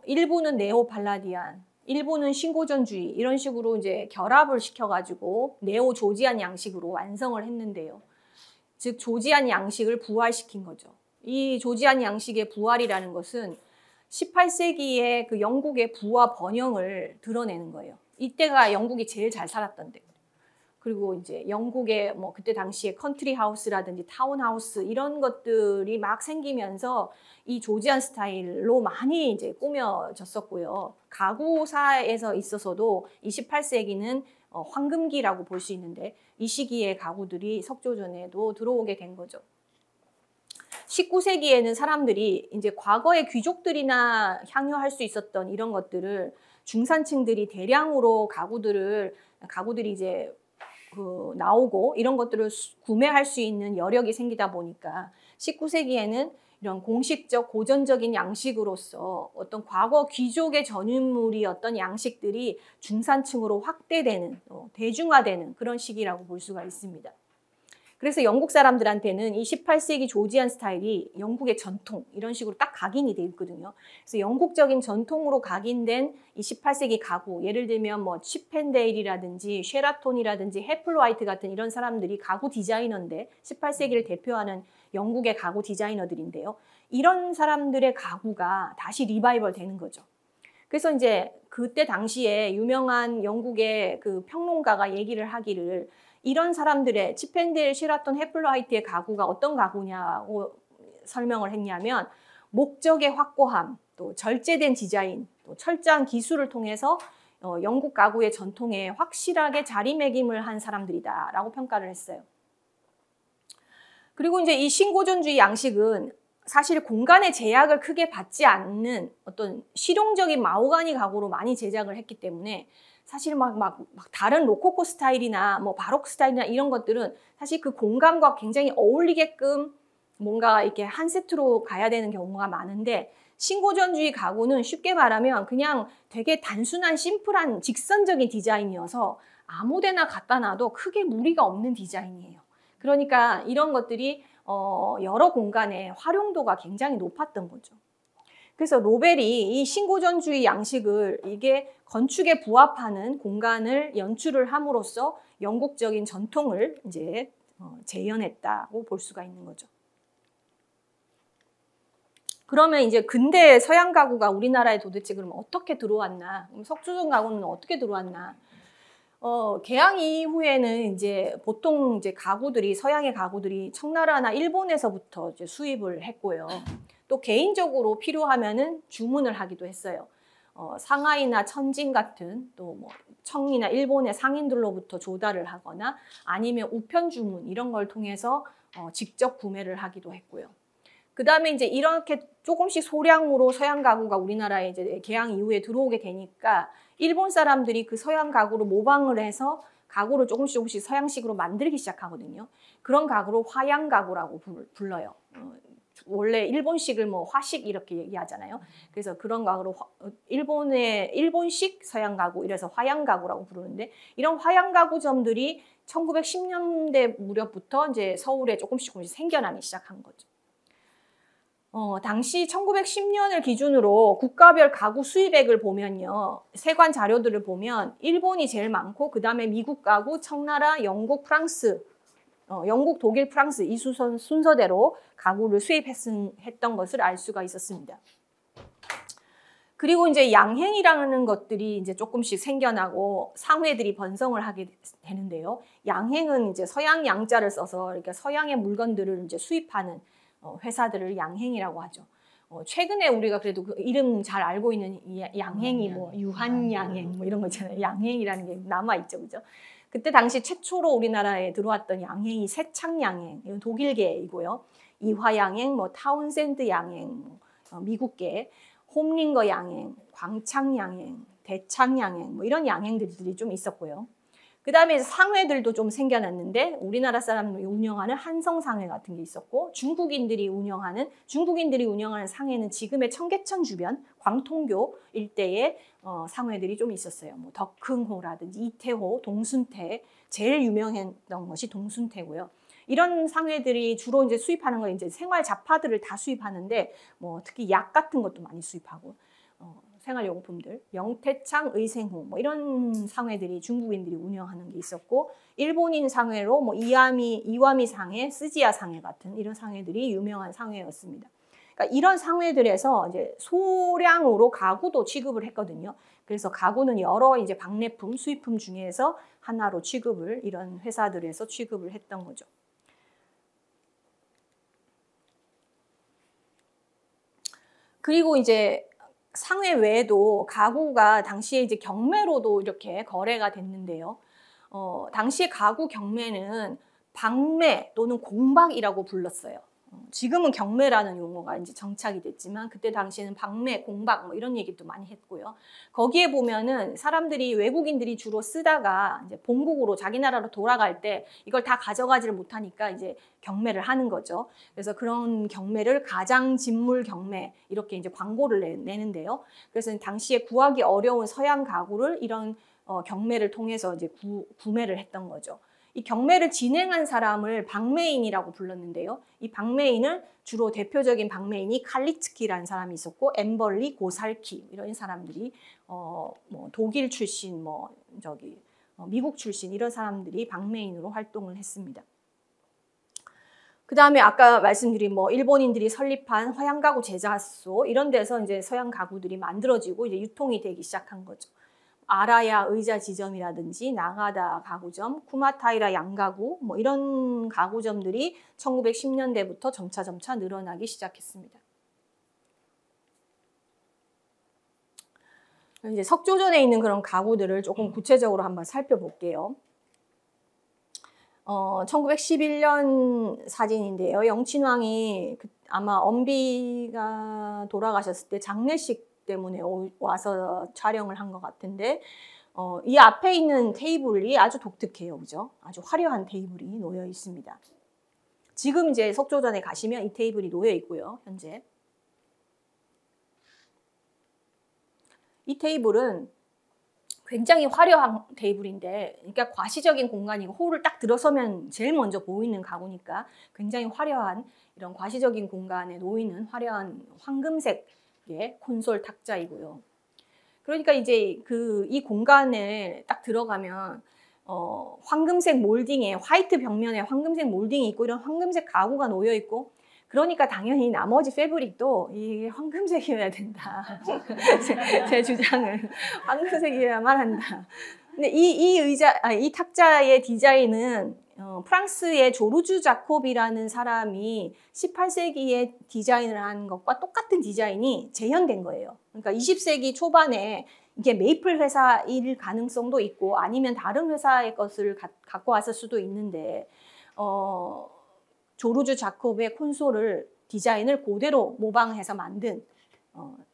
일부는 네오 팔라디안, 일부는 신고전주의 이런 식으로 이제 결합을 시켜가지고 네오 조지안 양식으로 완성을 했는데요. 즉 조지안 양식을 부활시킨 거죠. 이 조지안 양식의 부활이라는 것은 18세기의 그 영국의 부와 번영을 드러내는 거예요. 이때가 영국이 제일 잘 살았던 때. 그리고 이제 영국의 뭐 그때 당시에 컨트리 하우스라든지 타운 하우스 이런 것들이 막 생기면서 이 조지안 스타일로 많이 이제 꾸며졌었고요. 가구사에서 있어서도 28세기는 황금기라고 볼 수 있는데 이 시기에 가구들이 석조전에도 들어오게 된 거죠. 19세기에는 사람들이 이제 과거의 귀족들이나 향유할 수 있었던 이런 것들을 중산층들이 대량으로 가구들이 이제 나오고 이런 것들을 구매할 수 있는 여력이 생기다 보니까 19세기에는 이런 공식적 고전적인 양식으로서 어떤 과거 귀족의 전유물이었던 양식들이 중산층으로 확대되는 대중화되는 그런 시기라고 볼 수가 있습니다. 그래서 영국 사람들한테는 이 18세기 조지안 스타일이 영국의 전통 이런 식으로 딱 각인이 돼 있거든요. 그래서 영국적인 전통으로 각인된 이 18세기 가구, 예를 들면 뭐 치펜데일이라든지 쉐라톤이라든지 해플화이트 같은 이런 사람들이 가구 디자이너인데 18세기를 대표하는 영국의 가구 디자이너들인데요. 이런 사람들의 가구가 다시 리바이벌 되는 거죠. 그래서 이제 그때 당시에 유명한 영국의 그 평론가가 얘기를 하기를 이런 사람들의 치펜데일, 쉐라톤, 해플화이트의 가구가 어떤 가구냐고 설명을 했냐면 목적의 확고함, 또 절제된 디자인, 또 철저한 기술을 통해서 영국 가구의 전통에 확실하게 자리매김을 한 사람들이다라고 평가를 했어요. 그리고 이제 이 신고전주의 양식은 사실 공간의 제약을 크게 받지 않는 어떤 실용적인 마호가니 가구로 많이 제작을 했기 때문에 사실 막 다른 로코코 스타일이나 뭐 바로크 스타일이나 이런 것들은 사실 그 공간과 굉장히 어울리게끔 뭔가 이렇게 한 세트로 가야 되는 경우가 많은데 신고전주의 가구는 쉽게 말하면 그냥 되게 단순한 심플한 직선적인 디자인이어서 아무데나 갖다 놔도 크게 무리가 없는 디자인이에요. 그러니까 이런 것들이 여러 공간에 활용도가 굉장히 높았던 거죠. 그래서 로벨이 이 신고전주의 양식을 이게 건축에 부합하는 공간을 연출을 함으로써 영국적인 전통을 이제 재현했다고 볼 수가 있는 거죠. 그러면 이제 근대 서양 가구가 우리나라에 도대체 그럼 어떻게 들어왔나? 석조전 가구는 어떻게 들어왔나? 개항 이후에는 이제 보통 이제 서양의 가구들이 청나라나 일본에서부터 이제 수입을 했고요. 또 개인적으로 필요하면은 주문을 하기도 했어요. 상하이나 천진 같은 또 뭐 청이나 일본의 상인들로부터 조달을 하거나 아니면 우편 주문 이런 걸 통해서 직접 구매를 하기도 했고요. 그 다음에 이제 이렇게 조금씩 소량으로 서양 가구가 우리나라에 이제 개항 이후에 들어오게 되니까 일본 사람들이 그 서양 가구를 모방을 해서 가구를 조금씩 서양식으로 만들기 시작하거든요. 그런 가구를 화양 가구라고 불러요. 원래 일본식을 뭐 화식 이렇게 얘기하잖아요. 그래서 그런 가구로 일본식 서양 가구 이래서 화양 가구라고 부르는데 이런 화양 가구점들이 1910년대 무렵부터 이제 서울에 조금씩 생겨나기 시작한 거죠. 당시 1910년을 기준으로 국가별 가구 수입액을 보면요. 세관 자료들을 보면 일본이 제일 많고 그 다음에 미국 가구, 청나라, 영국, 프랑스, 영국, 독일, 프랑스 이 순서대로 가구를 수입했던 것을 알 수가 있었습니다. 그리고 이제 양행이라는 것들이 이제 조금씩 생겨나고 상회들이 번성을 하게 되는데요. 양행은 이제 서양 양자를 써서 이렇게 서양의 물건들을 이제 수입하는 회사들을 양행이라고 하죠. 최근에 우리가 그래도 그 이름 잘 알고 있는 양행이 뭐 유한양행 뭐 이런 거 있잖아요. 양행이라는 게 남아있죠. 그죠? 그때 당시 최초로 우리나라에 들어왔던 양행이 세창양행, 이건 독일계이고요. 이화양행, 뭐 타운센드 양행, 미국계, 홈링거 양행, 광창양행, 대창양행 뭐 이런 양행들이 좀 있었고요. 그 다음에 상회들도 좀 생겨났는데 우리나라 사람들이 운영하는 한성상회 같은 게 있었고 중국인들이 운영하는 상회는 지금의 청계천 주변 광통교 일대에 상회들이 좀 있었어요. 뭐 덕흥호라든지 이태호, 동순태, 제일 유명했던 것이 동순태고요. 이런 상회들이 주로 이제 수입하는 건 이제 생활 잡화들을 다 수입하는데 뭐 특히 약 같은 것도 많이 수입하고 생활용품들, 영태창, 의생호 뭐 이런 상회들이 중국인들이 운영하는 게 있었고 일본인 상회로 뭐 이와미 상회, 스지야 상회 같은 이런 상회들이 유명한 상회였습니다. 그러니까 이런 상회들에서 이제 소량으로 가구도 취급을 했거든요. 그래서 가구는 여러 이제 박례품, 수입품 중에서 하나로 취급을 이런 회사들에서 취급을 했던 거죠. 그리고 이제 상회 외에도 가구가 당시에 이제 경매로도 이렇게 거래가 됐는데요. 당시에 가구 경매는 박매 또는 공박이라고 불렀어요. 지금은 경매라는 용어가 이제 정착이 됐지만 그때 당시에는 박매, 공박 뭐 이런 얘기도 많이 했고요. 거기에 보면은 사람들이 외국인들이 주로 쓰다가 이제 본국으로 자기 나라로 돌아갈 때 이걸 다 가져가지를 못하니까 이제 경매를 하는 거죠. 그래서 그런 경매를 가장진물 경매 이렇게 이제 광고를 내는데요. 그래서 당시에 구하기 어려운 서양 가구를 이런 경매를 통해서 이제 구매를 했던 거죠. 이 경매를 진행한 사람을 박매인이라고 불렀는데요. 이 박매인을 주로 대표적인 박매인이 칼리츠키라는 사람이 있었고 엠벌리, 고살키 이런 사람들이 뭐 독일 출신, 미국 출신 이런 사람들이 박매인으로 활동을 했습니다. 그 다음에 아까 말씀드린 뭐 일본인들이 설립한 화양가구 제자소 이런 데서 이제 서양 가구들이 만들어지고 이제 유통이 되기 시작한 거죠. 아라야 의자 지점이라든지 나가다 가구점, 쿠마타이라 양가구 뭐 이런 가구점들이 1910년대부터 점차 늘어나기 시작했습니다. 이제 석조전에 있는 그런 가구들을 조금 구체적으로 한번 살펴볼게요. 1911년 사진인데요. 영친왕이 아마 엄비가 돌아가셨을 때 장례식 때문에 와서 촬영을 한 것 같은데 이 앞에 있는 테이블이 아주 독특해요. 그죠? 아주 화려한 테이블이 놓여 있습니다. 지금 이제 석조전에 가시면 이 테이블이 놓여 있고요. 현재. 이 테이블은 굉장히 화려한 테이블인데 그러니까 과시적인 공간이고 홀을 딱 들어서면 제일 먼저 보이는 가구니까 굉장히 화려한 이런 과시적인 공간에 놓이는 화려한 황금색 콘솔 탁자이고요. 그러니까 이제 이 공간에 딱 들어가면 황금색 몰딩에 화이트 벽면에 황금색 몰딩이 있고 이런 황금색 가구가 놓여 있고 그러니까 당연히 나머지 패브릭도 이게 황금색이어야 된다. 제 주장은 황금색이어야만 한다. 근데 이 탁자의 디자인은 프랑스의 조르주 자콥이라는 사람이 18세기에 디자인을 한 것과 똑같은 디자인이 재현된 거예요. 그러니까 20세기 초반에 이게 메이플 회사일 가능성도 있고 아니면 다른 회사의 것을 갖고 왔을 수도 있는데 조르주 자콥의 콘솔을 디자인을 그대로 모방해서 만든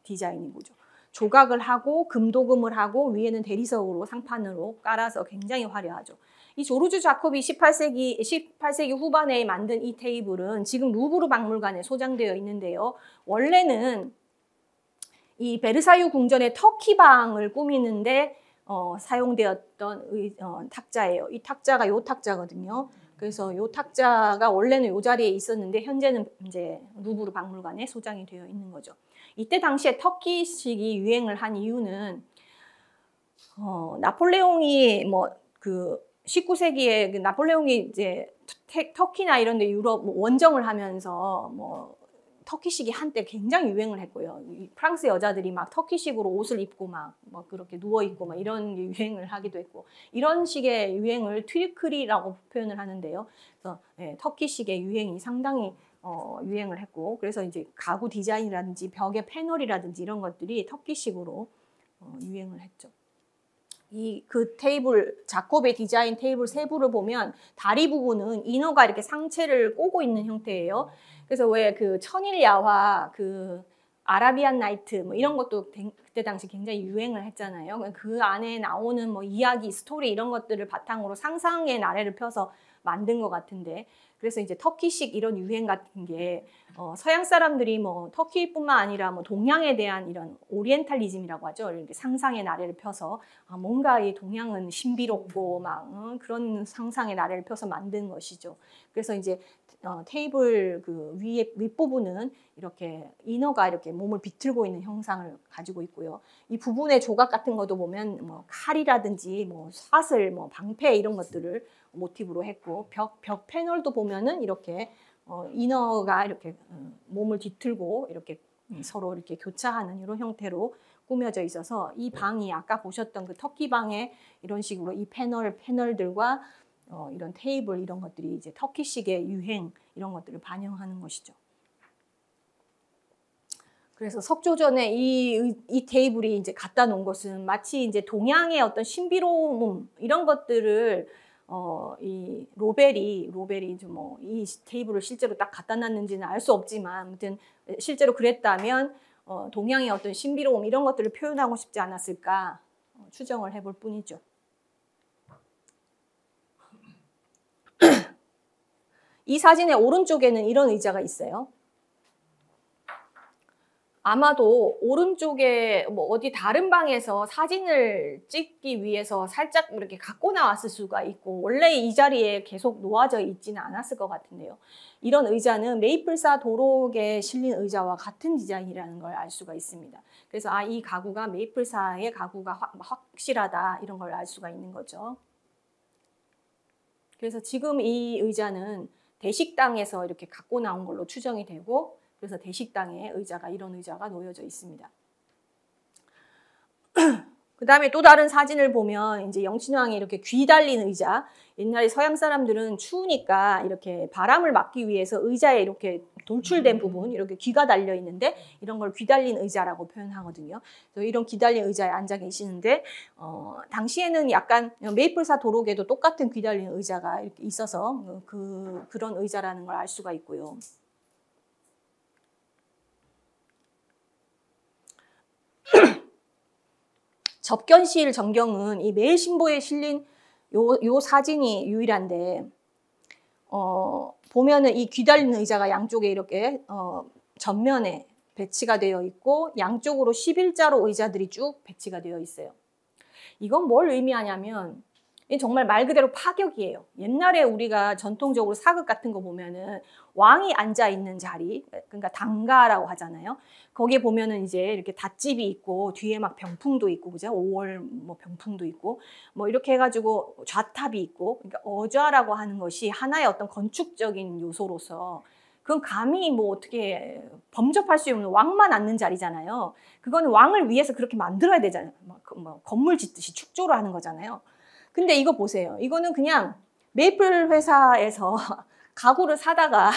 디자인인 거죠. 조각을 하고 금도금을 하고 위에는 대리석으로 상판으로 깔아서 굉장히 화려하죠. 이 조르주 자콥이 18세기 후반에 만든 이 테이블은 지금 루브르 박물관에 소장되어 있는데요. 원래는 이 베르사유 궁전의 터키방을 꾸미는데 사용되었던 탁자예요. 이 탁자가 요 탁자거든요. 그래서 요 탁자가 원래는 요 자리에 있었는데 현재는 이제 루브르 박물관에 소장이 되어 있는 거죠. 이때 당시에 터키식이 유행을 한 이유는 나폴레옹이 19세기에 나폴레옹이 이제 터키나 이런 데 유럽 원정을 하면서 터키식이 한때 굉장히 유행을 했고요. 프랑스 여자들이 막 터키식으로 옷을 입고 막 그렇게 누워 있고 막 이런 유행을 하기도 했고, 이런 식의 유행을 튀르크리라고 표현을 하는데요. 그래서 터키식의 유행이 상당히 유행을 했고, 그래서 이제 가구 디자인이라든지 벽의 패널이라든지 이런 것들이 터키식으로 유행을 했죠. 그 테이블, 자콥의 디자인 테이블 세부를 보면 다리 부분은 이너가 이렇게 상체를 꼬고 있는 형태예요. 그래서 왜 그 천일야화, 그 아라비안 나이트 뭐 이런 것도 그때 당시 굉장히 유행을 했잖아요. 그 안에 나오는 뭐 이야기, 스토리 이런 것들을 바탕으로 상상의 나래를 펴서 만든 것 같은데, 그래서 이제 터키식 이런 유행 같은 게 서양 사람들이 뭐 터키뿐만 아니라 뭐 동양에 대한 이런 오리엔탈리즘이라고 하죠. 이렇게 상상의 나래를 펴서 뭔가 이 동양은 신비롭고 막 그런 상상의 나래를 펴서 만든 것이죠. 그래서 이제 테이블 그 윗부분은 이렇게 이너가 이렇게 몸을 비틀고 있는 형상을 가지고 있고요. 이 부분의 조각 같은 것도 보면 뭐 칼이라든지 뭐 사슬, 뭐 방패 이런 것들을 모티브로 했고, 벽 패널도 보면은 이렇게 이너가 이렇게 몸을 뒤틀고 이렇게 서로 이렇게 교차하는 이런 형태로 꾸며져 있어서, 이 방이 아까 보셨던 그 터키 방에 이런 식으로 이 패널들과 이런 테이블 이런 것들이 이제 터키식의 유행 이런 것들을 반영하는 것이죠. 그래서 석조전에 이 테이블이 이제 갖다 놓은 것은 마치 이제 동양의 어떤 신비로움 이런 것들을 이 로벨이 좀 뭐 이 테이블을 실제로 딱 갖다 놨는지는 알 수 없지만, 아무튼 실제로 그랬다면 동양의 어떤 신비로움 이런 것들을 표현하고 싶지 않았을까 추정을 해볼 뿐이죠. 이 사진의 오른쪽에는 이런 의자가 있어요. 아마도 오른쪽에 뭐 어디 다른 방에서 사진을 찍기 위해서 살짝 이렇게 갖고 나왔을 수가 있고, 원래 이 자리에 계속 놓아져 있지는 않았을 것 같은데요. 이런 의자는 메이플사 도록에 실린 의자와 같은 디자인이라는 걸 알 수가 있습니다. 그래서 이 가구가 메이플사의 가구가 확실하다 이런 걸 알 수가 있는 거죠. 그래서 지금 이 의자는 대식당에서 이렇게 갖고 나온 걸로 추정이 되고, 그래서 대식당에 이런 의자가 놓여져 있습니다. 그 다음에 또 다른 사진을 보면 이제 영친왕이 이렇게 귀 달린 의자, 옛날에 서양 사람들은 추우니까 이렇게 바람을 막기 위해서 의자에 이렇게 돌출된 부분, 이렇게 귀가 달려 있는데 이런 걸 귀 달린 의자라고 표현하거든요. 그래서 이런 귀 달린 의자에 앉아 계시는데 당시에는 약간 메이플사 도록에도 똑같은 귀 달린 의자가 이렇게 있어서 그런 의자라는 걸 알 수가 있고요. 접견실 전경은 이 매일신보에 실린 요 사진이 유일한데, 보면은 이 귀 달린 의자가 양쪽에 이렇게 전면에 배치가 되어 있고, 양쪽으로 11자로 의자들이 쭉 배치가 되어 있어요. 이건 뭘 의미하냐면 정말 말 그대로 파격이에요. 옛날에 우리가 전통적으로 사극 같은 거 보면은 왕이 앉아 있는 자리, 그러니까 당가라고 하잖아요. 거기에 보면은 이제 이렇게 닷집이 있고 뒤에 막 병풍도 있고, 그죠? 5월 뭐 병풍도 있고 뭐 이렇게 해가지고 좌탑이 있고, 그러니까 어좌라고 하는 것이 하나의 어떤 건축적인 요소로서 그건 감히 뭐 어떻게 범접할 수 없는, 왕만 앉는 자리잖아요. 그거는 왕을 위해서 그렇게 만들어야 되잖아요. 뭐 건물 짓듯이 축조를 하는 거잖아요. 근데 이거 보세요. 이거는 그냥 메이플 회사에서 가구를 사다가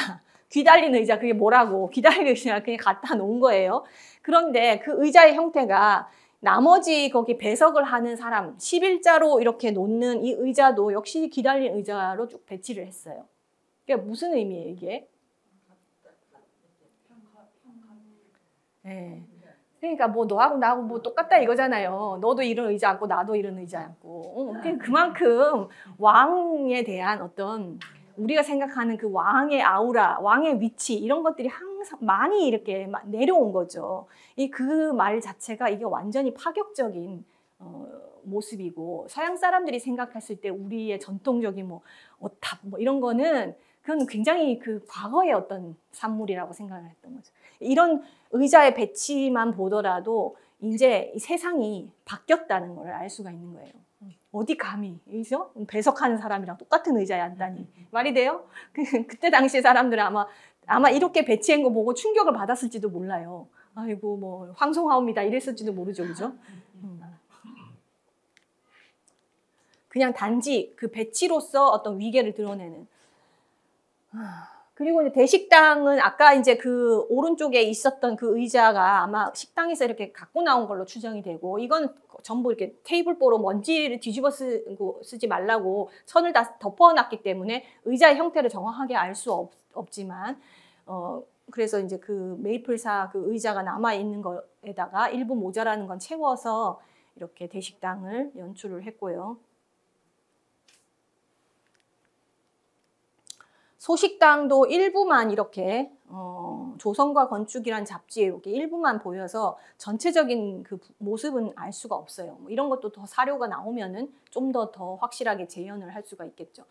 귀 달린 의자, 그게 뭐라고 귀 달린 의자 그냥 갖다 놓은 거예요. 그런데 그 의자의 형태가 나머지 거기 배석을 하는 사람 11자로 이렇게 놓는 이 의자도 역시 귀 달린 의자로 쭉 배치를 했어요. 그게 무슨 의미예요, 이게? 네. 그러니까 뭐 너하고 나하고 뭐 똑같다 이거잖아요. 너도 이런 의자 앉고 나도 이런 의자 앉고. 그만큼 왕에 대한 어떤 우리가 생각하는 그 왕의 아우라, 왕의 위치 이런 것들이 항상 많이 이렇게 내려온 거죠. 그 말 자체가 이게 완전히 파격적인 모습이고, 서양 사람들이 생각했을 때 우리의 전통적인 뭐 오탑 뭐 이런 거는 그건 굉장히 그 과거의 어떤 산물이라고 생각을 했던 거죠. 이런 의자의 배치만 보더라도 이제 이 세상이 바뀌었다는 걸 알 수가 있는 거예요. 어디 감히, 그죠? 배석하는 사람이랑 똑같은 의자에 앉다니 말이 돼요? 그때 당시 사람들은 아마 아마 이렇게 배치한 거 보고 충격을 받았을지도 몰라요. 아이고 뭐 황송하옵니다 이랬을지도 모르죠, 그죠? 그냥 단지 그 배치로서 어떤 위계를 드러내는. 그리고 이제 대식당은 아까 이제 그 오른쪽에 있었던 그 의자가 아마 식당에서 이렇게 갖고 나온 걸로 추정이 되고, 이건 전부 이렇게 테이블보로 먼지를 뒤집어 쓰지 말라고 천을 다 덮어놨기 때문에 의자의 형태를 정확하게 알 수 없지만, 그래서 이제 그 메이플사 그 의자가 남아 있는 거에다가 일부 모자라는 건 채워서 이렇게 대식당을 연출을 했고요. 소식당도 일부만 이렇게 조선과 건축이란 잡지에 이렇게 일부만 보여서 전체적인 그 모습은 알 수가 없어요. 뭐 이런 것도 더 사료가 나오면은 좀 더 확실하게 재현을 할 수가 있겠죠.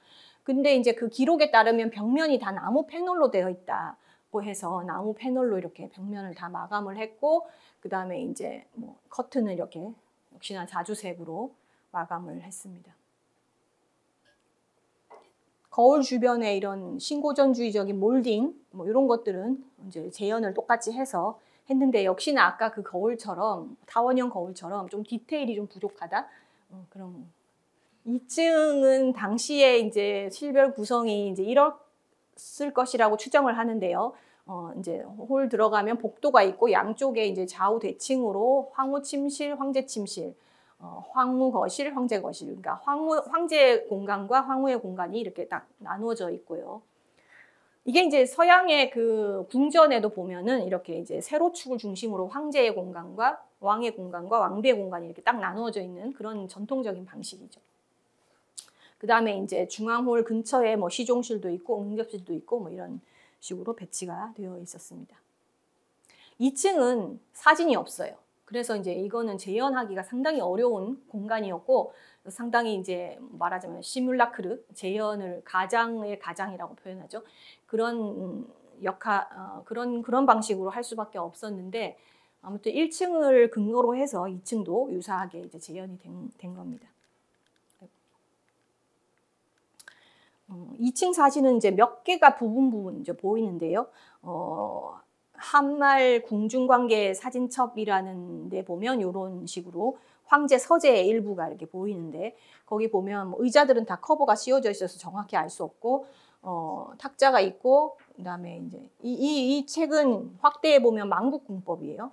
근데 이제 그 기록에 따르면 벽면이 다 나무 패널로 되어 있다고 해서 나무 패널로 이렇게 벽면을 다 마감을 했고, 그 다음에 이제 뭐 커튼을 이렇게 역시나 자주색으로 마감을 했습니다. 거울 주변에 이런 신고전주의적인 몰딩 뭐 이런 것들은 이제 재현을 똑같이 해서 했는데, 역시나 아까 그 거울처럼 타원형 거울처럼 좀 디테일이 좀 부족하다. 그런 2층은 당시에 이제 실별 구성이 이제 이랬을 것이라고 추정을 하는데요. 이제 홀 들어가면 복도가 있고 양쪽에 이제 좌우 대칭으로 황후 침실, 황제 침실, 황후 거실, 황제 거실, 그러니까 황제 공간과 황후의 공간이 이렇게 딱 나누어져 있고요. 이게 이제 서양의 그 궁전에도 보면은 이렇게 이제 세로축을 중심으로 황제의 공간과 왕의 공간과 왕비의 공간이 이렇게 딱 나누어져 있는 그런 전통적인 방식이죠. 그 다음에 이제 중앙홀 근처에 뭐 시종실도 있고 응접실도 있고 뭐 이런 식으로 배치가 되어 있었습니다. 2층은 사진이 없어요. 그래서 이제 이거는 재현하기가 상당히 어려운 공간이었고, 상당히 이제 말하자면 시뮬라크르, 재현을 가장의 가장이라고 표현하죠. 그런 그런 방식으로 할 수밖에 없었는데, 아무튼 1층을 근거로 해서 2층도 유사하게 이제 재현이 된 겁니다. 2층 사진은 이제 몇 개가 부분 이제 보이는데요. 한말 궁중관계 사진첩이라는 데 보면 이런 식으로 황제 서재의 일부가 이렇게 보이는데, 거기 보면 뭐 의자들은 다 커버가 씌워져 있어서 정확히 알 수 없고, 탁자가 있고, 그다음에 이제 이 책은 확대해 보면 만국공법이에요.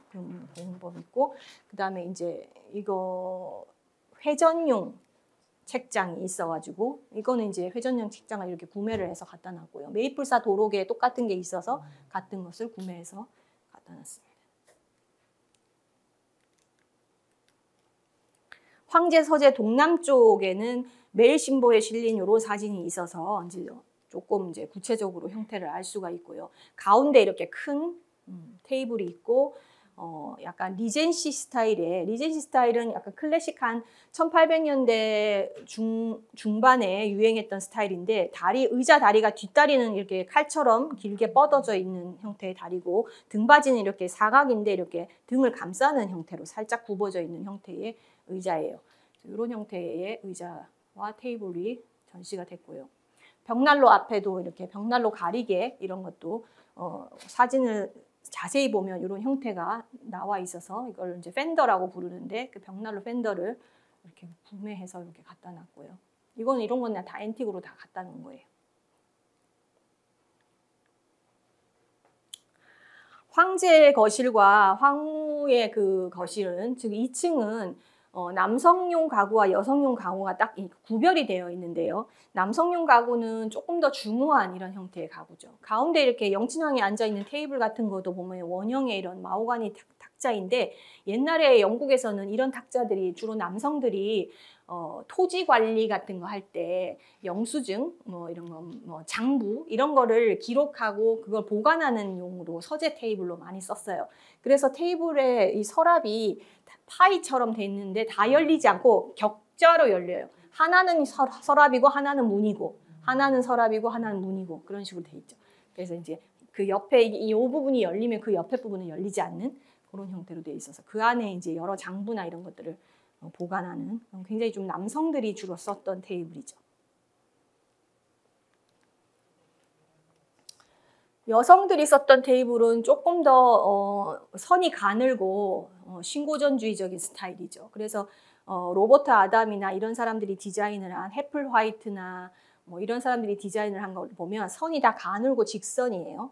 공법 있고, 그다음에 이제 이거 회전용 책장이 있어가지고, 이거는 이제 회전용 책장을 이렇게 구매를 해서 갖다 놨고요. 메이플사 도록에 똑같은 게 있어서 같은 것을 구매해서 갖다 놨습니다. 황제 서재 동남쪽에는 매일신보에 실린 이런 사진이 있어서 이제 조금 이제 구체적으로 형태를 알 수가 있고요. 가운데 이렇게 큰 테이블이 있고, 약간 리젠시 스타일은 약간 클래식한 1800년대 중반에 유행했던 스타일인데, 의자 다리가 뒷다리는 이렇게 칼처럼 길게 뻗어져 있는 형태의 다리고, 등받이는 이렇게 사각인데 이렇게 등을 감싸는 형태로 살짝 굽어져 있는 형태의 의자예요. 이런 형태의 의자와 테이블이 전시가 됐고요. 벽난로 앞에도 이렇게 벽난로 가리개 이런 것도 사진을 자세히 보면 이런 형태가 나와 있어서 이걸 이제 팬더라고 부르는데, 그 벽난로 팬더를 이렇게 구매해서 이렇게 갖다 놨고요. 이런 건 다 앤틱으로 다 갖다 놓은 거예요. 황제의 거실과 황후의 그 거실은, 즉 2층은 남성용 가구와 여성용 가구가 딱 구별이 되어 있는데요. 남성용 가구는 조금 더 중후한 이런 형태의 가구죠. 가운데 이렇게 영친왕이 앉아있는 테이블 같은 것도 보면 원형의 이런 마호가니 탁자인데, 옛날에 영국에서는 이런 탁자들이 주로 남성들이 토지 관리 같은 거 할 때 영수증, 뭐 이런 거, 뭐 장부 이런 거를 기록하고 그걸 보관하는 용으로 서재 테이블로 많이 썼어요. 그래서 테이블에 이 서랍이 파이처럼 돼 있는데 다 열리지 않고 격자로 열려요. 하나는 서랍이고 하나는 문이고, 하나는 서랍이고 하나는 문이고, 그런 식으로 돼 있죠. 그래서 이제 그 옆에 이 부분이 열리면 그 옆에 부분은 열리지 않는 그런 형태로 돼 있어서 그 안에 이제 여러 장부나 이런 것들을 보관하는, 굉장히 좀 남성들이 주로 썼던 테이블이죠. 여성들이 썼던 테이블은 조금 더 선이 가늘고 신고전주의적인 스타일이죠. 그래서 로버트 아담이나 이런 사람들이 디자인을 한 해플 화이트나 뭐 이런 사람들이 디자인을 한 걸 보면 선이 다 가늘고 직선이에요.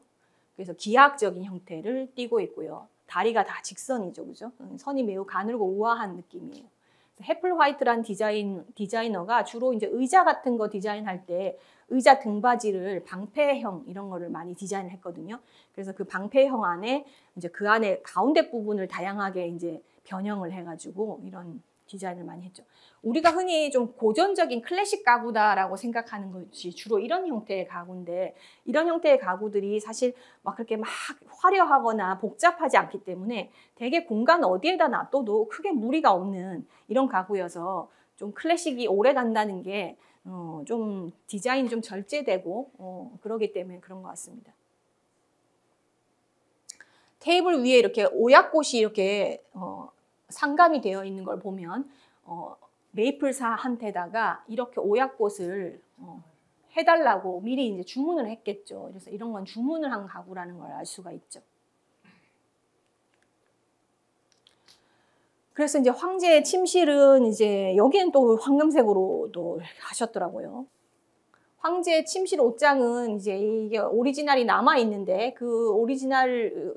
그래서 기하학적인 형태를 띠고 있고요. 다리가 다 직선이죠, 그죠? 선이 매우 가늘고 우아한 느낌이에요. 해플 화이트란 디자이너가 주로 이제 의자 같은 거 디자인할 때 의자 등받이를 방패형 이런 거를 많이 디자인을 했거든요. 그래서 그 방패형 안에 이제 그 안에 가운데 부분을 다양하게 이제 변형을 해가지고 이런 디자인을 많이 했죠. 우리가 흔히 좀 고전적인 클래식 가구다라고 생각하는 것이 주로 이런 형태의 가구인데 이런 형태의 가구들이 사실 막 그렇게 막 화려하거나 복잡하지 않기 때문에 되게 공간 어디에다 놔둬도 크게 무리가 없는 이런 가구여서 좀 클래식이 오래 간다는 게 좀 디자인이 좀 절제되고 그러기 때문에 그런 것 같습니다. 테이블 위에 이렇게 오약꽃이 이렇게 상감이 되어 있는 걸 보면 메이플사한테다가 이렇게 오약꽃을 해달라고 미리 이제 주문을 했겠죠. 그래서 이런 건 주문을 한 가구라는 걸 알 수가 있죠. 그래서 이제 황제의 침실은 이제 여기는 또 황금색으로 또 하셨더라고요. 황제의 침실 옷장은 이제 이게 오리지널이 남아 있는데 그 오리지널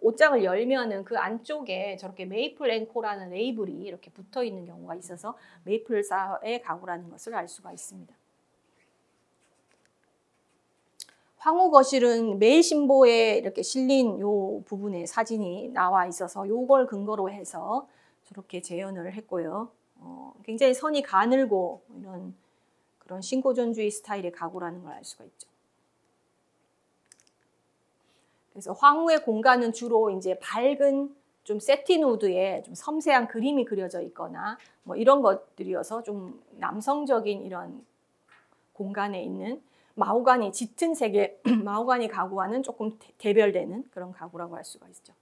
옷장을 열면은 그 안쪽에 저렇게 메이플 앤코라는 레이블이 이렇게 붙어 있는 경우가 있어서 메이플사의 가구라는 것을 알 수가 있습니다. 황후 거실은 매일신보에 이렇게 실린 요 부분에 사진이 나와 있어서 요걸 근거로 해서 저렇게 재현을 했고요. 굉장히 선이 가늘고 이런 그런 신고전주의 스타일의 가구라는 걸 알 수가 있죠. 그래서 황후의 공간은 주로 이제 밝은 좀 세틴우드에 좀 섬세한 그림이 그려져 있거나 뭐 이런 것들이어서 좀 남성적인 이런 공간에 있는 마호가니 짙은 색의 마호가니 가구와는 조금 대별되는 그런 가구라고 할 수가 있죠.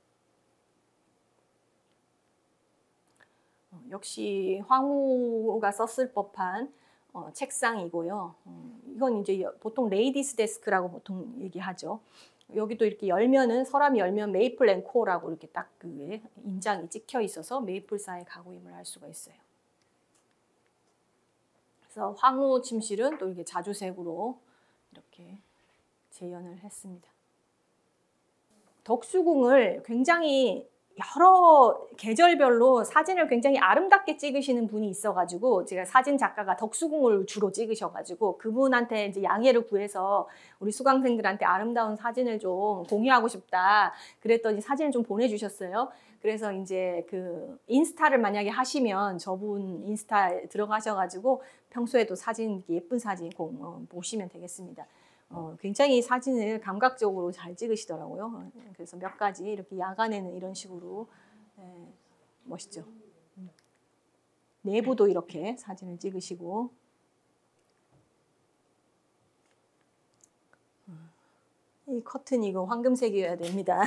역시 황후가 썼을 법한 책상이고요. 이건 이제 보통 레이디스 데스크라고 보통 얘기하죠. 여기도 이렇게 열면은 서랍이 열면 메이플 앤 코라고 이렇게 딱 그 인장이 찍혀 있어서 메이플사의 가구임을 알 수가 있어요. 그래서 황후 침실은 또 이렇게 자주색으로 이렇게 재현을 했습니다. 덕수궁을 굉장히 여러 계절별로 사진을 굉장히 아름답게 찍으시는 분이 있어가지고 제가 사진 작가가 덕수궁을 주로 찍으셔가지고 그분한테 이제 양해를 구해서 우리 수강생들한테 아름다운 사진을 좀 공유하고 싶다 그랬더니 사진을 좀 보내주셨어요. 그래서 이제 그 인스타를 만약에 하시면 저분 인스타에 들어가셔가지고 평소에도 사진 예쁜 사진 보시면 되겠습니다. 굉장히 사진을 감각적으로 잘 찍으시더라고요. 그래서 몇 가지 이렇게 야간에는 이런 식으로 멋있죠. 내부도 이렇게 사진을 찍으시고 이 커튼 이거 황금색이어야 됩니다.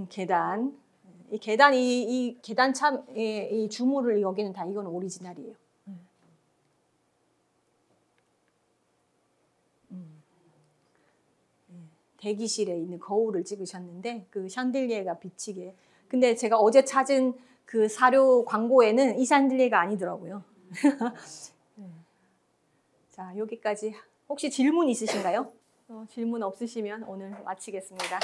계단. 이 계단 이 계단 참 이 주물을 여기는 다 이건 오리지널이에요. 대기실에 있는 거울을 찍으셨는데 그 샹들리에가 비치게. 근데 제가 어제 찾은 그 사료 광고에는 이 샹들리에가 아니더라고요. 자, 여기까지. 혹시 질문 있으신가요? 질문 없으시면 오늘 마치겠습니다.